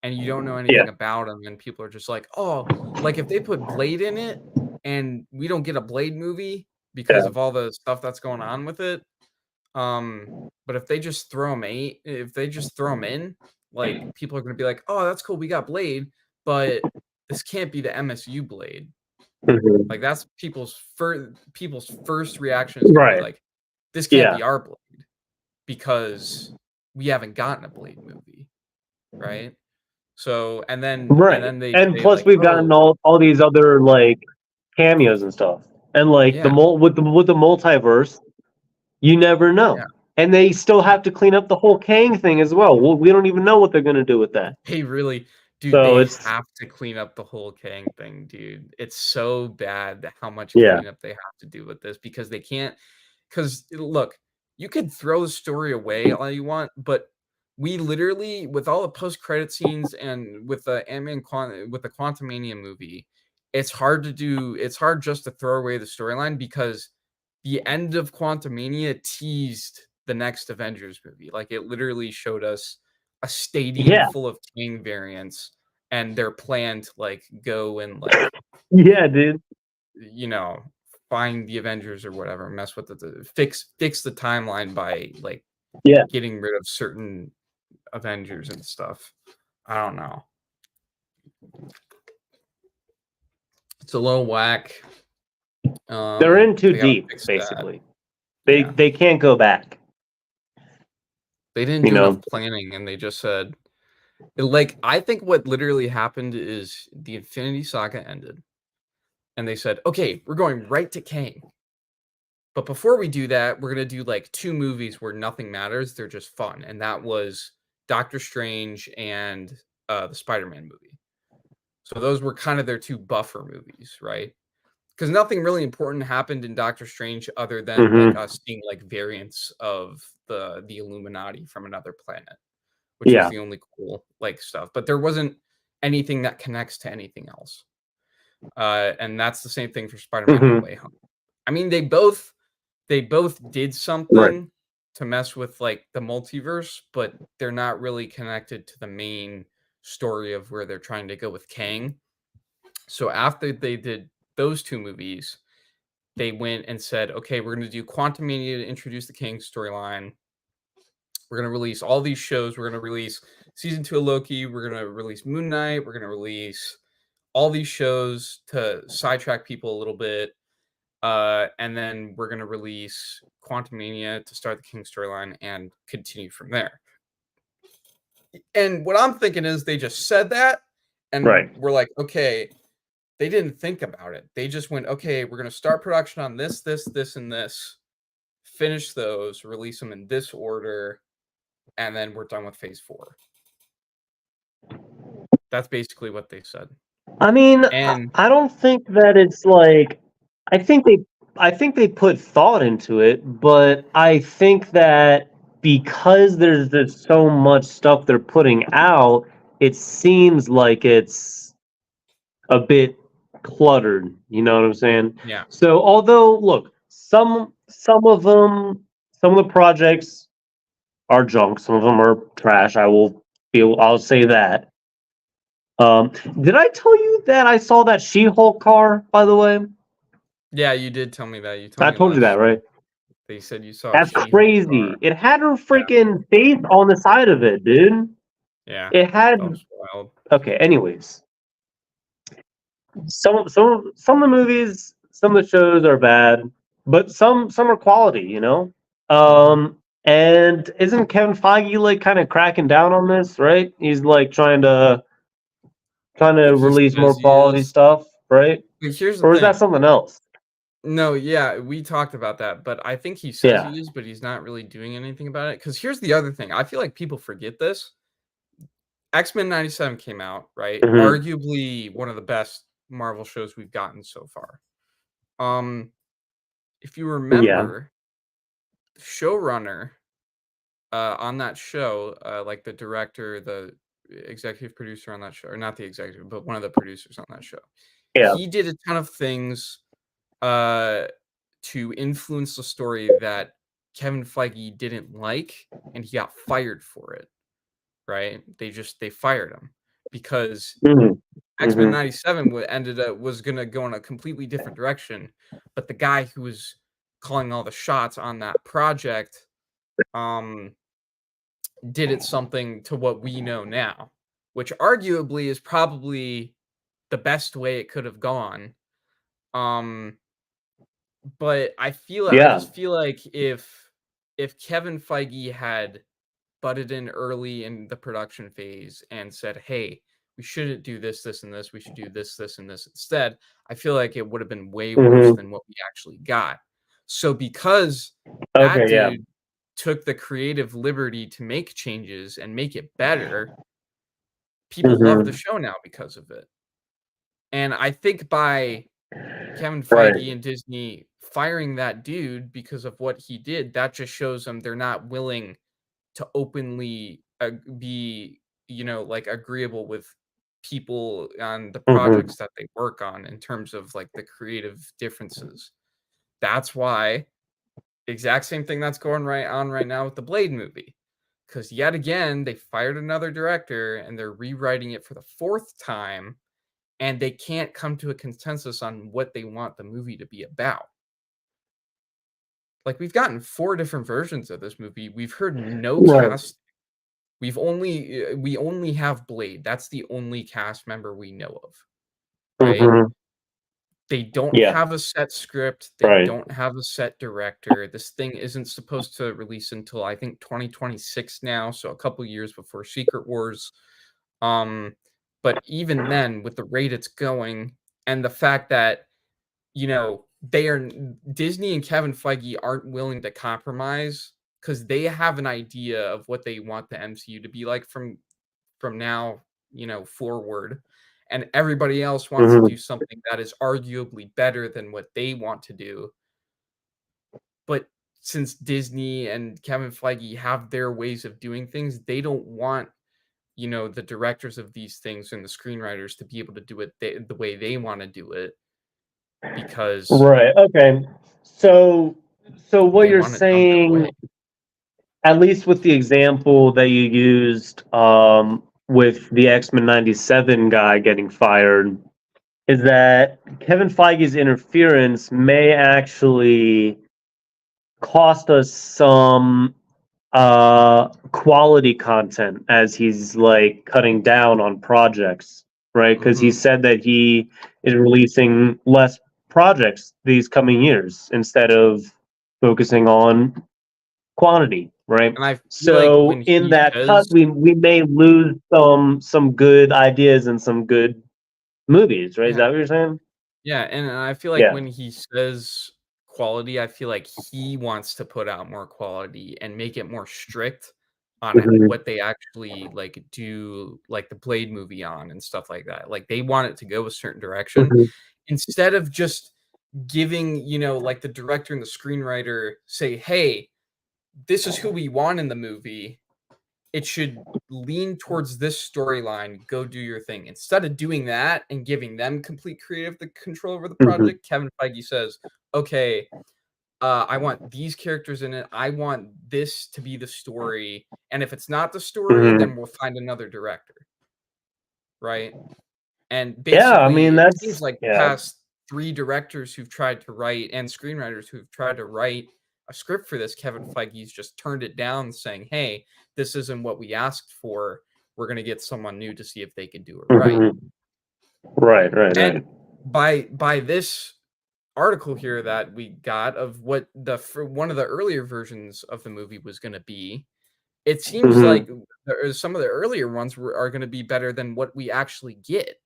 and you don't know anything about them, and people are just like, oh, like if they put Blade in it and we don't get a Blade movie because of all the stuff that's going on with it. But if they just throw them in, like people are gonna be like, oh, that's cool, we got Blade, but this can't be the MSU Blade. Mhm. Like that's people's first reaction is gonna be like, this can't be our Blade because we haven't gotten a Blade movie, right? So and then they and say, plus like, we've gotten all these other like cameos and stuff, and like yeah, with the multiverse, you never know. Yeah. And they still have to clean up the whole Kang thing as well. We don't even know what they're gonna do with that. They really, dude, So they it's have to clean up the whole Kang thing, dude. It's so bad that how much Yeah. cleanup they have to do with this because they can't. Because look, you could throw the story away all you want, but we literally, with all the post-credit scenes and with the with the Quantumania movie, it's hard just to throw away the storyline because the end of Quantumania teased the next Avengers movie. Like it literally showed us a stadium full of Kang variants and their plan to like go and like Yeah, dude. Find the Avengers or whatever, mess with fix the timeline by like getting rid of certain Avengers and stuff. I don't know. It's a little whack. They're in too deep, basically. They can't go back. They didn't do enough planning, and they just said, like, I think what literally happened is the Infinity Saga ended, and they said, okay, we're going right to Kang. But before we do that, we're going to do like 2 movies where nothing matters. They're just fun. And that was Doctor Strange and the Spider-Man movie. So those were kind of their 2 buffer movies, right? Because nothing really important happened in Doctor Strange other than like us seeing like variants of the Illuminati from another planet, which is the only cool like stuff. But there wasn't anything that connects to anything else. And that's the same thing for Spider-Man No Way Home. I mean, they both did something to mess with like the multiverse, but they're not really connected to the main story of where they're trying to go with Kang. So after they did those 2 movies, they went and said, okay, we're going to do Quantumania to introduce the Kang storyline. We're going to release all these shows. We're going to release season 2 of Loki. We're going to release Moon Knight. We're going to release all these shows to sidetrack people a little bit. And then we're going to release Quantumania to start the King storyline and continue from there. And what I'm thinking is they just said that, and we're like, okay, they didn't think about it. They just went, okay, we're going to start production on this, and this, finish those, release them in this order, and then we're done with phase 4. That's basically what they said. I mean, I don't think that it's like, I think they put thought into it, but I think that because there's so much stuff they're putting out, it seems like it's a bit cluttered. You know what I'm saying? Yeah. So although, look, some of the projects are junk, some of them are trash. I'll say that. Did I tell you that I saw that She-Hulk car, by the way? Yeah, you did tell me that. I told you that, right? They said you saw. That's crazy. It had her freaking face on the side of it, dude. Yeah. It had. That was wild. Okay. Anyways, some of the movies, some of the shows are bad, but some are quality, you know. And isn't Kevin Feige like kind of cracking down on this, right? He's like trying to release more quality stuff, right? Here's or is that something else? No, yeah, we talked about that, but I think he says he is, but he's not really doing anything about it. Because here's the other thing. I feel like people forget this. X-Men 97 came out, right? Arguably one of the best Marvel shows we've gotten so far. If you remember, the showrunner on that show, like the director, the executive producer on that show, or not the executive, but one of the producers on that show. Yeah. He did a ton of things to influence the story that Kevin Feige didn't like, and he got fired for it. Right? They fired him. because Mhm. X-Men Mhm. 97 was gonna go in a completely different direction, but the guy who was calling all the shots on that project um did it something to what we know now, which arguably is probably the best way it could have gone. Um, but I Yeah. just feel like if Kevin Feige had butted in early in the production phase and said, "Hey, we shouldn't do this, this, and this. We should do this, this, and this instead," I feel like it would have been way worse Mhm. than what we actually got. So because that Okay, yeah. dude took the creative liberty to make changes and make it better, people love the Mhm. show now because of it. And I think by Kevin Right. Feige and Disney firing that dude because of what he did, that just shows them they're not willing to openly be, like agreeable with people on the Mhm. projects that they work on in terms of like the creative differences. That's why exact same thing that's going right now with the Blade movie. Because yet again, they fired another director and they're rewriting it for the fourth time, and they can't come to a consensus on what they want the movie to be about. Like, we've gotten 4 different versions of this movie. We've heard no Right. cast. We only have Blade. That's the only cast member we know of, right? Mhm. They don't Yeah. have a set script. They Right. don't have a set director. This thing isn't supposed to release until I think 2026 now, so a couple years before Secret Wars. Um, but even then, with the rate it's going, and the fact that Disney and Kevin Feige aren't willing to compromise because they have an idea of what they want the MCU to be like from now, forward, and everybody else wants to do Mhm. something that is arguably better than what they want to do. But since Disney and Kevin Feige have their ways of doing things, they don't want, the directors of these things and the screenwriters to be able to do it the way they want to do it because Right. Okay. So what they you're want it done their way. saying, at least with the example that you used with the X-Men 97 guy getting fired, is that Kevin Feige's interference may actually cost us some quality content as he's like cutting down on projects, right? Because he Mhm. said that he is releasing less projects these coming years instead of focusing on quantity, right? And I feel like So when in he that cut, says we may lose some good ideas and some good movies, right? Is yeah, that what you're saying? yeah, and I feel like Yeah. when he says quality, I feel like he wants to put out more quality and make it more strict on Mhm. what they actually, like, do, like, the Blade movie on and stuff like that. Like, they want it to go a certain direction Mhm. instead of just giving, like, the director and the screenwriter say, "Hey, this is who we want in the movie. It should lean towards this storyline. Go do your thing." Instead of doing that and giving them complete creative the control over the Mhm. project, Kevin Feige says, "Okay, I want these characters in it. I want this to be the story. And if it's not the story, Mhm. then we'll find another director." Right? And Yeah, I mean basically, it seems that's like the yeah. past 3 directors who've tried to write and screenwriters who've tried to write a script for this, Kevin Feige's just turned it down saying, "Hey, this isn't what we asked for. We're gonna get someone new to see if they can do it right." Mhm. Right, right, And right. by this article here that we got of what one of the earlier versions of the movie was gonna be, it seems Mhm. like some of the earlier ones are gonna be better than what we actually get.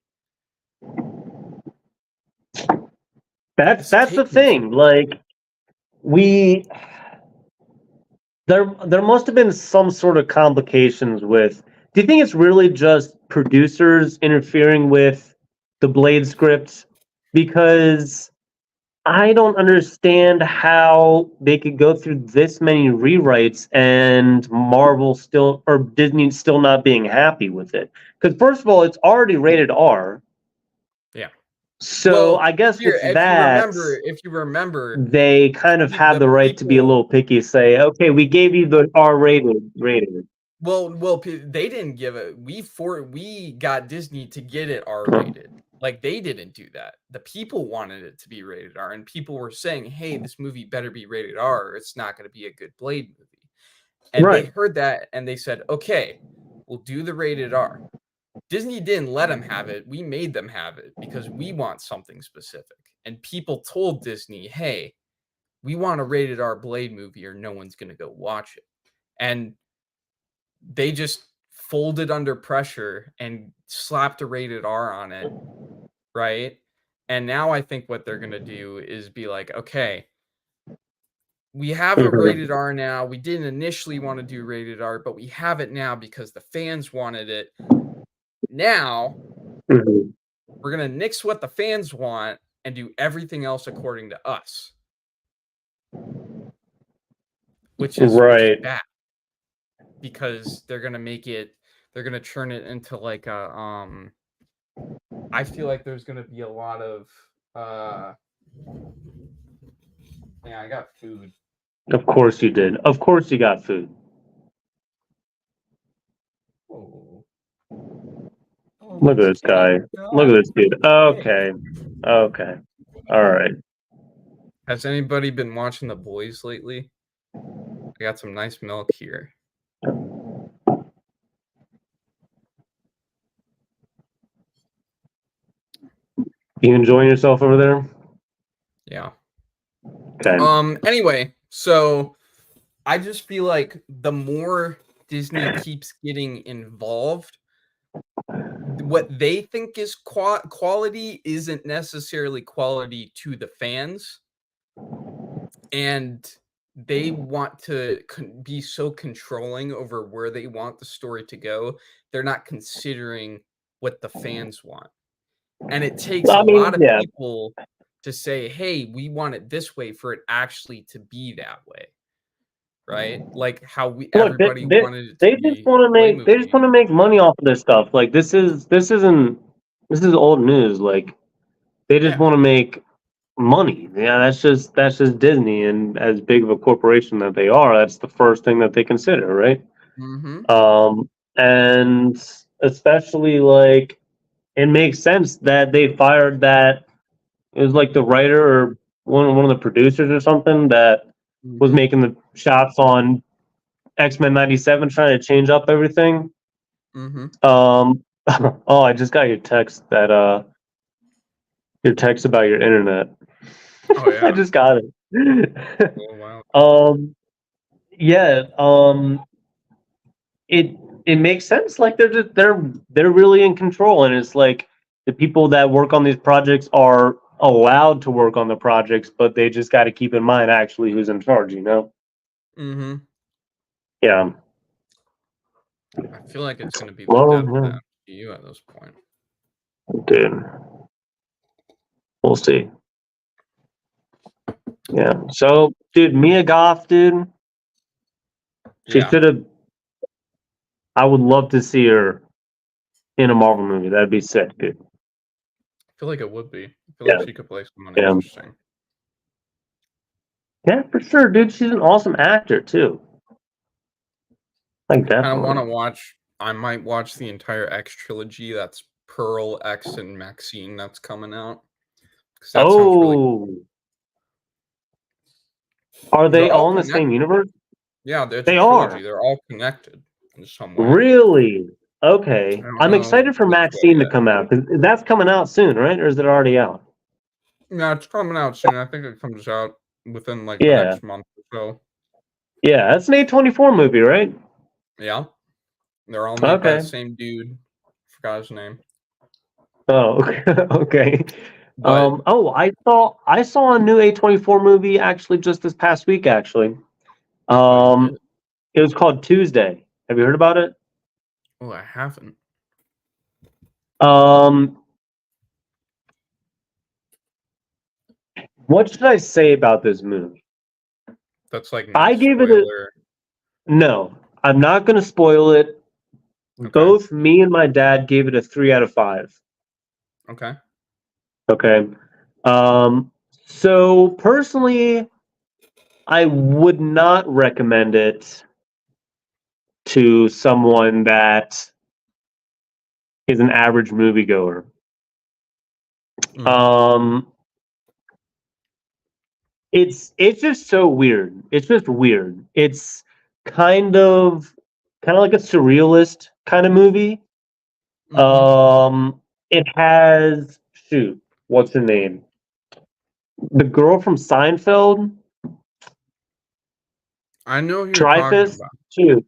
It's That's the taken me thing. Like we there must have been some sort of complications with. Do you think it's really just producers interfering with the Blade script? Because I don't understand how they could go through this many rewrites and Marvel still or Disney still not being happy with it. Because first of all, it's already rated R. Yeah. So Well, I guess here, with that, if you remember, they kind of the have the the right to be a people little picky, say, okay, we gave you the R rated rating. They didn't give it. We got Disney to get it R-rated. Like, they didn't do that. The people wanted it to be rated R, and people were saying, "Hey, this movie better be rated R, or it's not going to be a good Blade movie." And they heard that, and they said, "Okay, we'll do the rated R." Disney didn't let them have it. We made them have it because we want something specific. And people told Disney, "Hey, we want a rated R Blade movie, or no one's going to go watch it." And they just folded under pressure and slapped a rated R on it, right? And now I think what they're going to do is be like, okay, we have a rated R now. We didn't initially want to do rated R, but we have it now because the fans wanted it. Now, we're going to nix what the fans want and do everything else according to us. Which is bad. Because they're gonna turn it into like a I feel like there's gonna be a lot of I got food. Of course you did. Of course you got food. Oh. Look at this guy. Look at this dude. Okay. All right. Has anybody been watching The Boys lately? I got some nice milk here. You enjoying yourself over there? Yeah. Okay. Anyway, so I just feel like the more Disney keeps getting involved, what they think is quality isn't necessarily quality to the fans, and they want to be so controlling over where they want the story to go. They're not considering what the fans want. And it takes a lot of people to say, "Hey, we want it this way," for it actually to be that way. Right? Like how everybody wanted it to they just want to make money off of this stuff. Like this is old news. Like they just want to make money. Yeah, that's just Disney, and as big of a corporation that they are, that's the first thing that they consider, right? And especially like it makes sense that they fired that. It was like the writer or one of the producers or something that was making the shots on X-Men 97, trying to change up everything. Oh, I just got your text about your internet. Oh yeah. I just got it. Oh, wow. It makes sense. Like they're really in control, and it's like the people that work on these projects are allowed to work on the projects, but they just got to keep in mind actually who's in charge, you know? Yeah. I feel like it's going to be the death of the MCU at this point. Dude. We'll see. Yeah. So, dude, Mia Goth, dude. She should have. I would love to see her in a Marvel movie. That'd be sick, dude. I feel like it would be. I feel like she could play someone interesting. Yeah, for sure, dude. She's an awesome actor too. Like definitely. I might watch the entire X trilogy. That's Pearl, X, and Maxine. That's coming out. That are they all in the same universe? Yeah, they are. They're all connected in some way. Really? Okay. I'm excited for Maxine to come out. That's coming out soon, right? Or is it already out? No, it's coming out soon. I think it comes out within like the next month or so. Yeah, that's an A24 movie, right? Yeah. They're all made by the same dude. Forgot his name. Oh, okay. I saw a new A24 movie actually just this past week, actually. It was called Tuesday. Have you heard about it? Oh, I haven't. What should I say about this movie? That's like I gave it no. I'm not going to spoil it. Okay. Both me and my dad gave it a 3 out of 5. Okay. Okay. So personally, I would not recommend it to someone that is an average moviegoer. Mhm. It's just so weird. It's just weird. It's kind of like a surrealist kind of movie. Mhm. It has what's her name? The girl from Seinfeld, I know who you're talking Dreyfus. about. Shoot,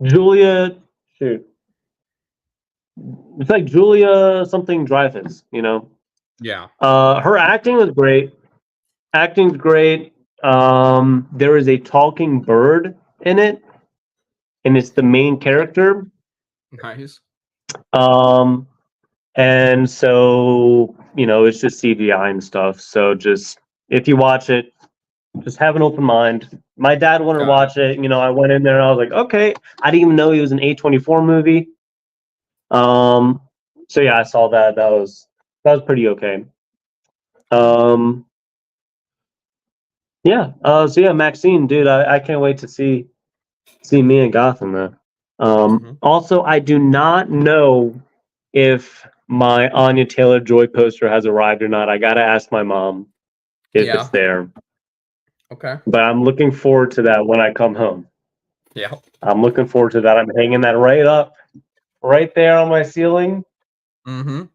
Julia. Shoot, it's like Julia something Dreyfus. Yeah. Her acting was great. Acting's great. There is a talking bird in it, and it's the main character. Nice. Um, and so it's just CGI and stuff. So just if you watch it, just have an open mind. My dad wanted to Got it. watch it. I went in there. I was like, okay. I didn't even know he was an A24 movie. So yeah, I saw that. That was pretty okay. Yeah. So yeah, Maxine, dude, I can't wait to see me in Gotham though. Mhm. Also, I do not know if my Anya Taylor-Joy poster has arrived or not. I gotta ask my mom if it's Yeah. there. Okay. But I'm looking forward to that when I come home. Yeah. I'm looking forward to that. I'm hanging that right there on my ceiling. Mhm.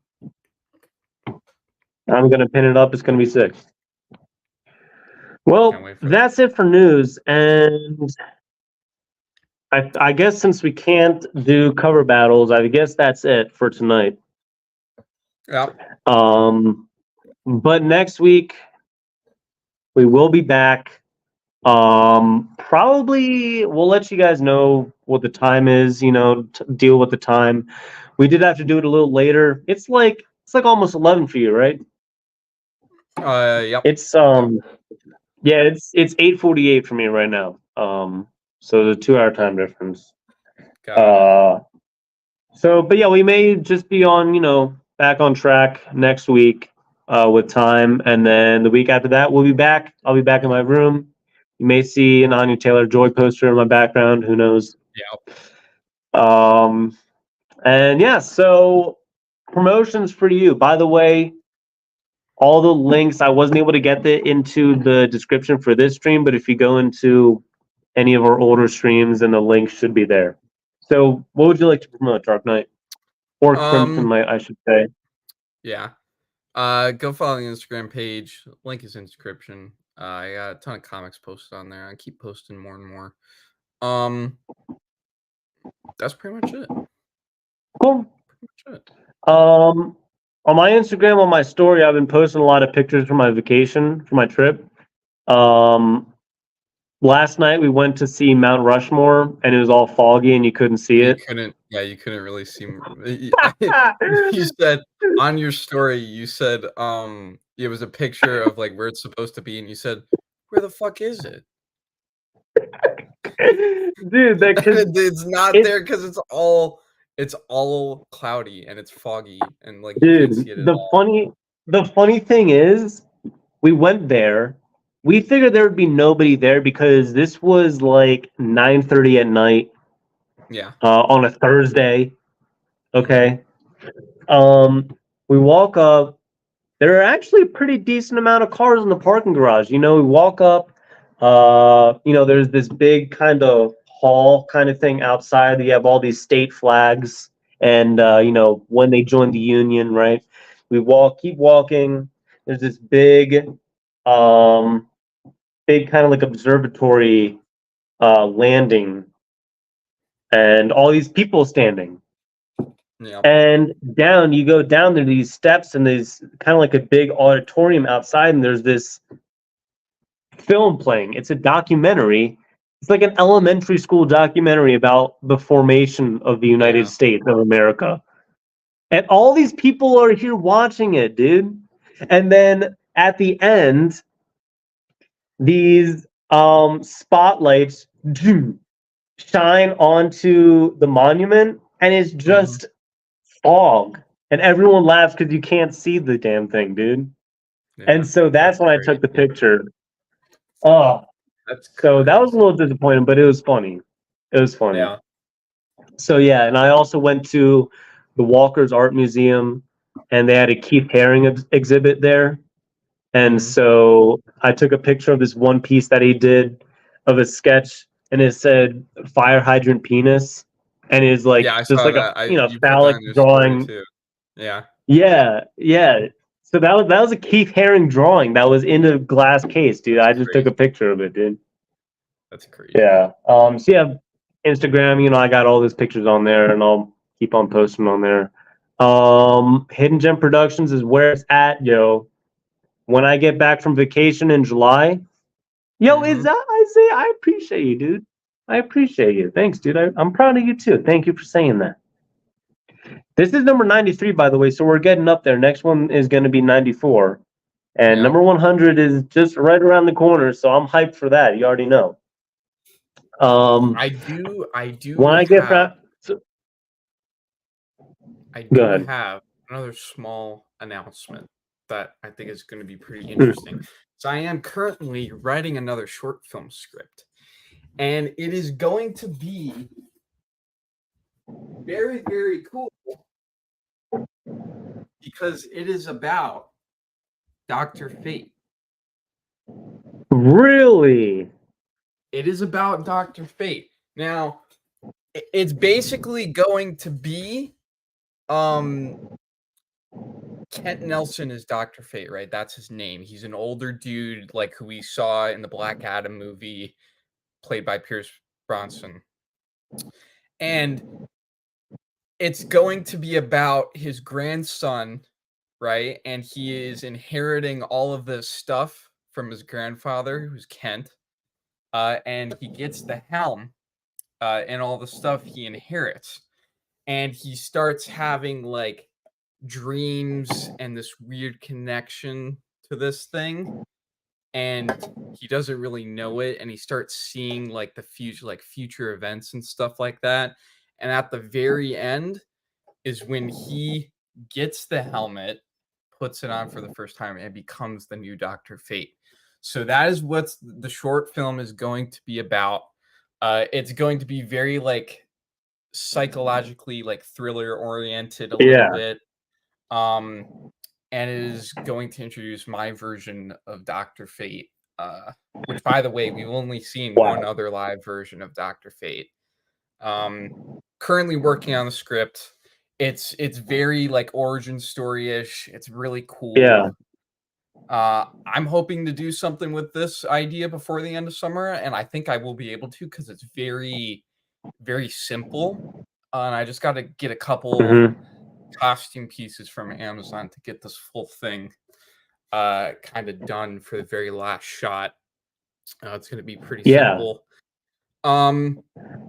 I'm gonna pin it up. It's gonna be sick. Can't Well, wait for that. that's it for news, and I guess since we can't do cover battles, I guess that's it for tonight. Yeah. But next week we will be back. Probably we'll let you guys know what the time is. Deal with the time. We did have to do it a little later. It's like almost 11 for you, right? Yep. It's yeah, it's 8:48 for me right now. So the 2 hour time difference. Got it. But yeah, we may just be on, back on track next week, with time, and then the week after that, we'll be back. I'll be back in my room. You may see an Anya Taylor-Joy poster in my background. Who knows? Yep. And yeah, so promotions for you. By the way, all the links I wasn't able to get into the description for this stream, but if you go into any of our older streams, then the link should be there. So, what would you like to promote, Dark Knight or Crimson Knight, I should say? Yeah. Go follow the Instagram page. Link is in description. I got a ton of comics posted on there. I keep posting more and more. That's pretty much it. Cool. Pretty much it. On my Instagram, on my story, I've been posting a lot of pictures from my vacation, from my trip. Last night we went to see Mount Rushmore, and it was all foggy, and you couldn't see You it. couldn't. Yeah, you couldn't really see. You said on your story. You said it was a picture of like where it's supposed to be, and you said, "Where the fuck is it?" Dude, It's not there because it's all cloudy and it's foggy and like you can't dude, see it at all. the funny thing is, we went there. We figured there would be nobody there because this was like 9:30 at night, Yeah. on a Thursday. Okay. Mm-hmm. We walk up. There are actually a pretty decent amount of cars in the parking garage. We walk up. There's this big kind of hall kind of thing outside. You have all these state flags, and when they joined the union, right? We keep walking. There's this big kind of like observatory landing, and all these people standing. Yeah. And you go down there these steps, and there's kind of like a big auditorium outside, and there's this film playing. It's a documentary. It's like an elementary school documentary about the formation of the United States of America. And all these people are here watching it, dude. And then at the end, these spotlights shine onto the monument, and it's just fog. And everyone laughs because you can't see the damn thing, dude. Yeah, And so that's when I took the picture. Oh, that's so that was a crazy. little disappointing, but it was funny. It was funny. Yeah. So yeah, and I also went to the Walker's Art Museum, and they had a Keith Haring exhibit there. And Mhm. so I took a picture of this one piece that he did of a sketch, and it said "fire hydrant penis," and it's like Yeah, I just saw like a that. you You put that phallic in your story drawing. too. Yeah. Yeah, yeah. So that was a Keith Haring drawing that was in a glass case, dude. I That's just took a crazy. picture of it, dude. That's crazy. Yeah. So yeah, Instagram, I got all those pictures on there, and I'll keep on posting on there. Hidden Gem Productions is where it's at, yo. When I get back from vacation in July, yo, is Mhm. that Isaiah? I appreciate you, dude. I appreciate you. Thanks, dude. I'm proud of you too. Thank you for saying that. This is number 93, by the way, so we're getting up there. Next one is going to be 94. And Yeah. number 100 is just right around the corner, so I'm hyped for that. You already know. I do When I get have back, I go do ahead. have another small announcement that I think is going to be pretty interesting. So I am currently writing another short film script, and it is going to be very, very cool because it is about Dr. Fate. Really? It is about Dr. Fate. Now, it's basically going to be Kent Nelson is Dr. Fate, right? That's his name. He's an older dude like who we saw in the Black Adam movie played by Pierce Bronson. And it's going to be about his grandson, right? And he is inheriting all of this stuff from his grandfather, who's Kent. And he gets the helm and all the stuff he inherits. And he starts having like dreams and this weird connection to this thing. And he doesn't really know it. And he starts seeing like the future events and stuff like that. And at the very end is when he gets the helmet, puts it on for the first time, and becomes the new Dr. Fate. So that is what the short film is going to be about. It's going to be very like psychologically like thriller oriented a little bit. And it is going to introduce my version of Dr. Fate, which by the way, we've only seen one other live version of Dr. Fate. Currently working on the script. It's very like origin story-ish. It's really cool. Yeah. I'm hoping to do something with this idea before the end of summer, and I think I will be able to because it's very, very simple. And I just got to get a couple costume pieces from Amazon to get this full thing kind of done for the very last shot. It's going to be pretty simple.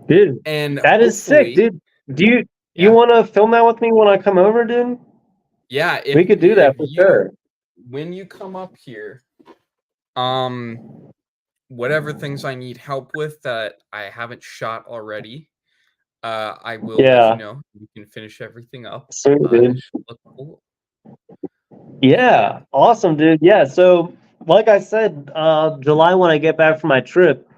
Dude, and that is sick, dude. Do you want to film that with me when I come over, dude? Yeah, we could do that for sure. When you come up here, whatever things I need help with that I haven't shot already, I will let you know. We can finish everything up. Sweet, dude. Look cool. Yeah, awesome, dude. Yeah, so like I said, July when I get back from my trip,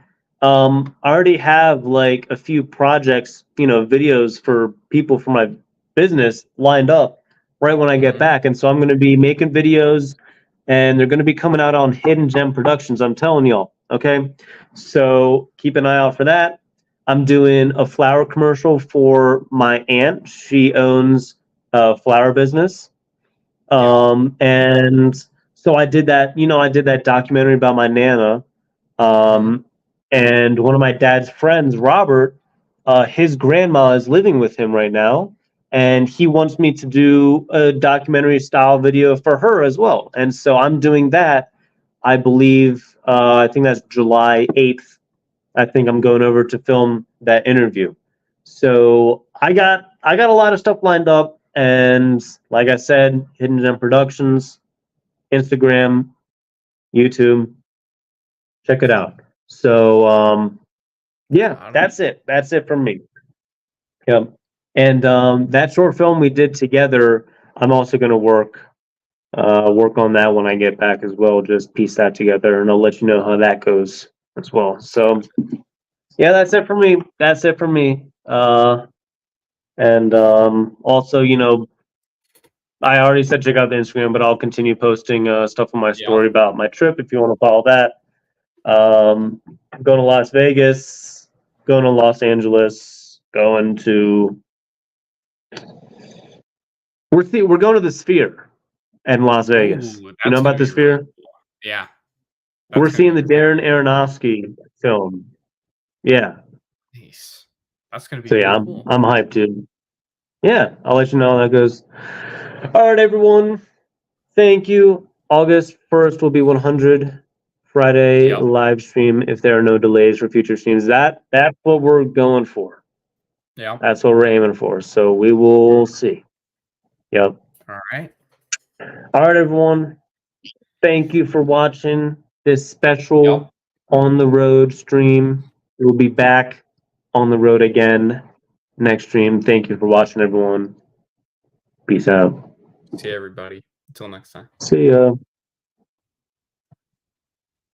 I already have like a few projects, videos for people for my business lined up right when I get back. And so I'm going to be making videos, and they're going to be coming out on Hidden Gem Productions. I'm telling y'all. Okay. So keep an eye out for that. I'm doing a flower commercial for my aunt. She owns a flower business. And so I did that, I did that documentary about my Nana. And one of my dad's friends, Robert, his grandma is living with him right now, and he wants me to do a documentary style video for her as well. And so I'm doing that. I believe, I think that's July 8th. I think I'm going over to film that interview. So I got a lot of stuff lined up, and like I said, Hidden Gem Productions, Instagram, YouTube, check it out. So yeah, that's it. That's it from me. Yep. And that short film we did together, I'm also going to work on that when I get back as well. Just piece that together, and I'll let you know how that goes as well. So Yeah, that's it for me. That's it for me. And also, I already said check out the Instagram, but I'll continue posting stuff on my story about my trip if you want to follow that. Going to Las Vegas, going to Los Angeles, going to we're going to the Sphere in Las Vegas. Ooh, You know that's about gonna the be really Sphere? cool. Yeah. We're That's gonna seeing be the Darren Aronofsky film. Yeah. nice. That's gonna be So yeah, really I'm cool. I'm hyped, dude. Yeah, I'll let you know how that goes. All right, everyone. Thank you. August 1st will be 100 Friday Yep. live stream if there are no delays for future streams. That's what we're going for. Yeah. That's what we're aiming for. So we will see. Yep. All right. All right, everyone. Thank you for watching this special Yep. on the road stream. We'll be back on the road again next stream. Thank you for watching, everyone. Peace out. See you, everybody. Until next time. See ya.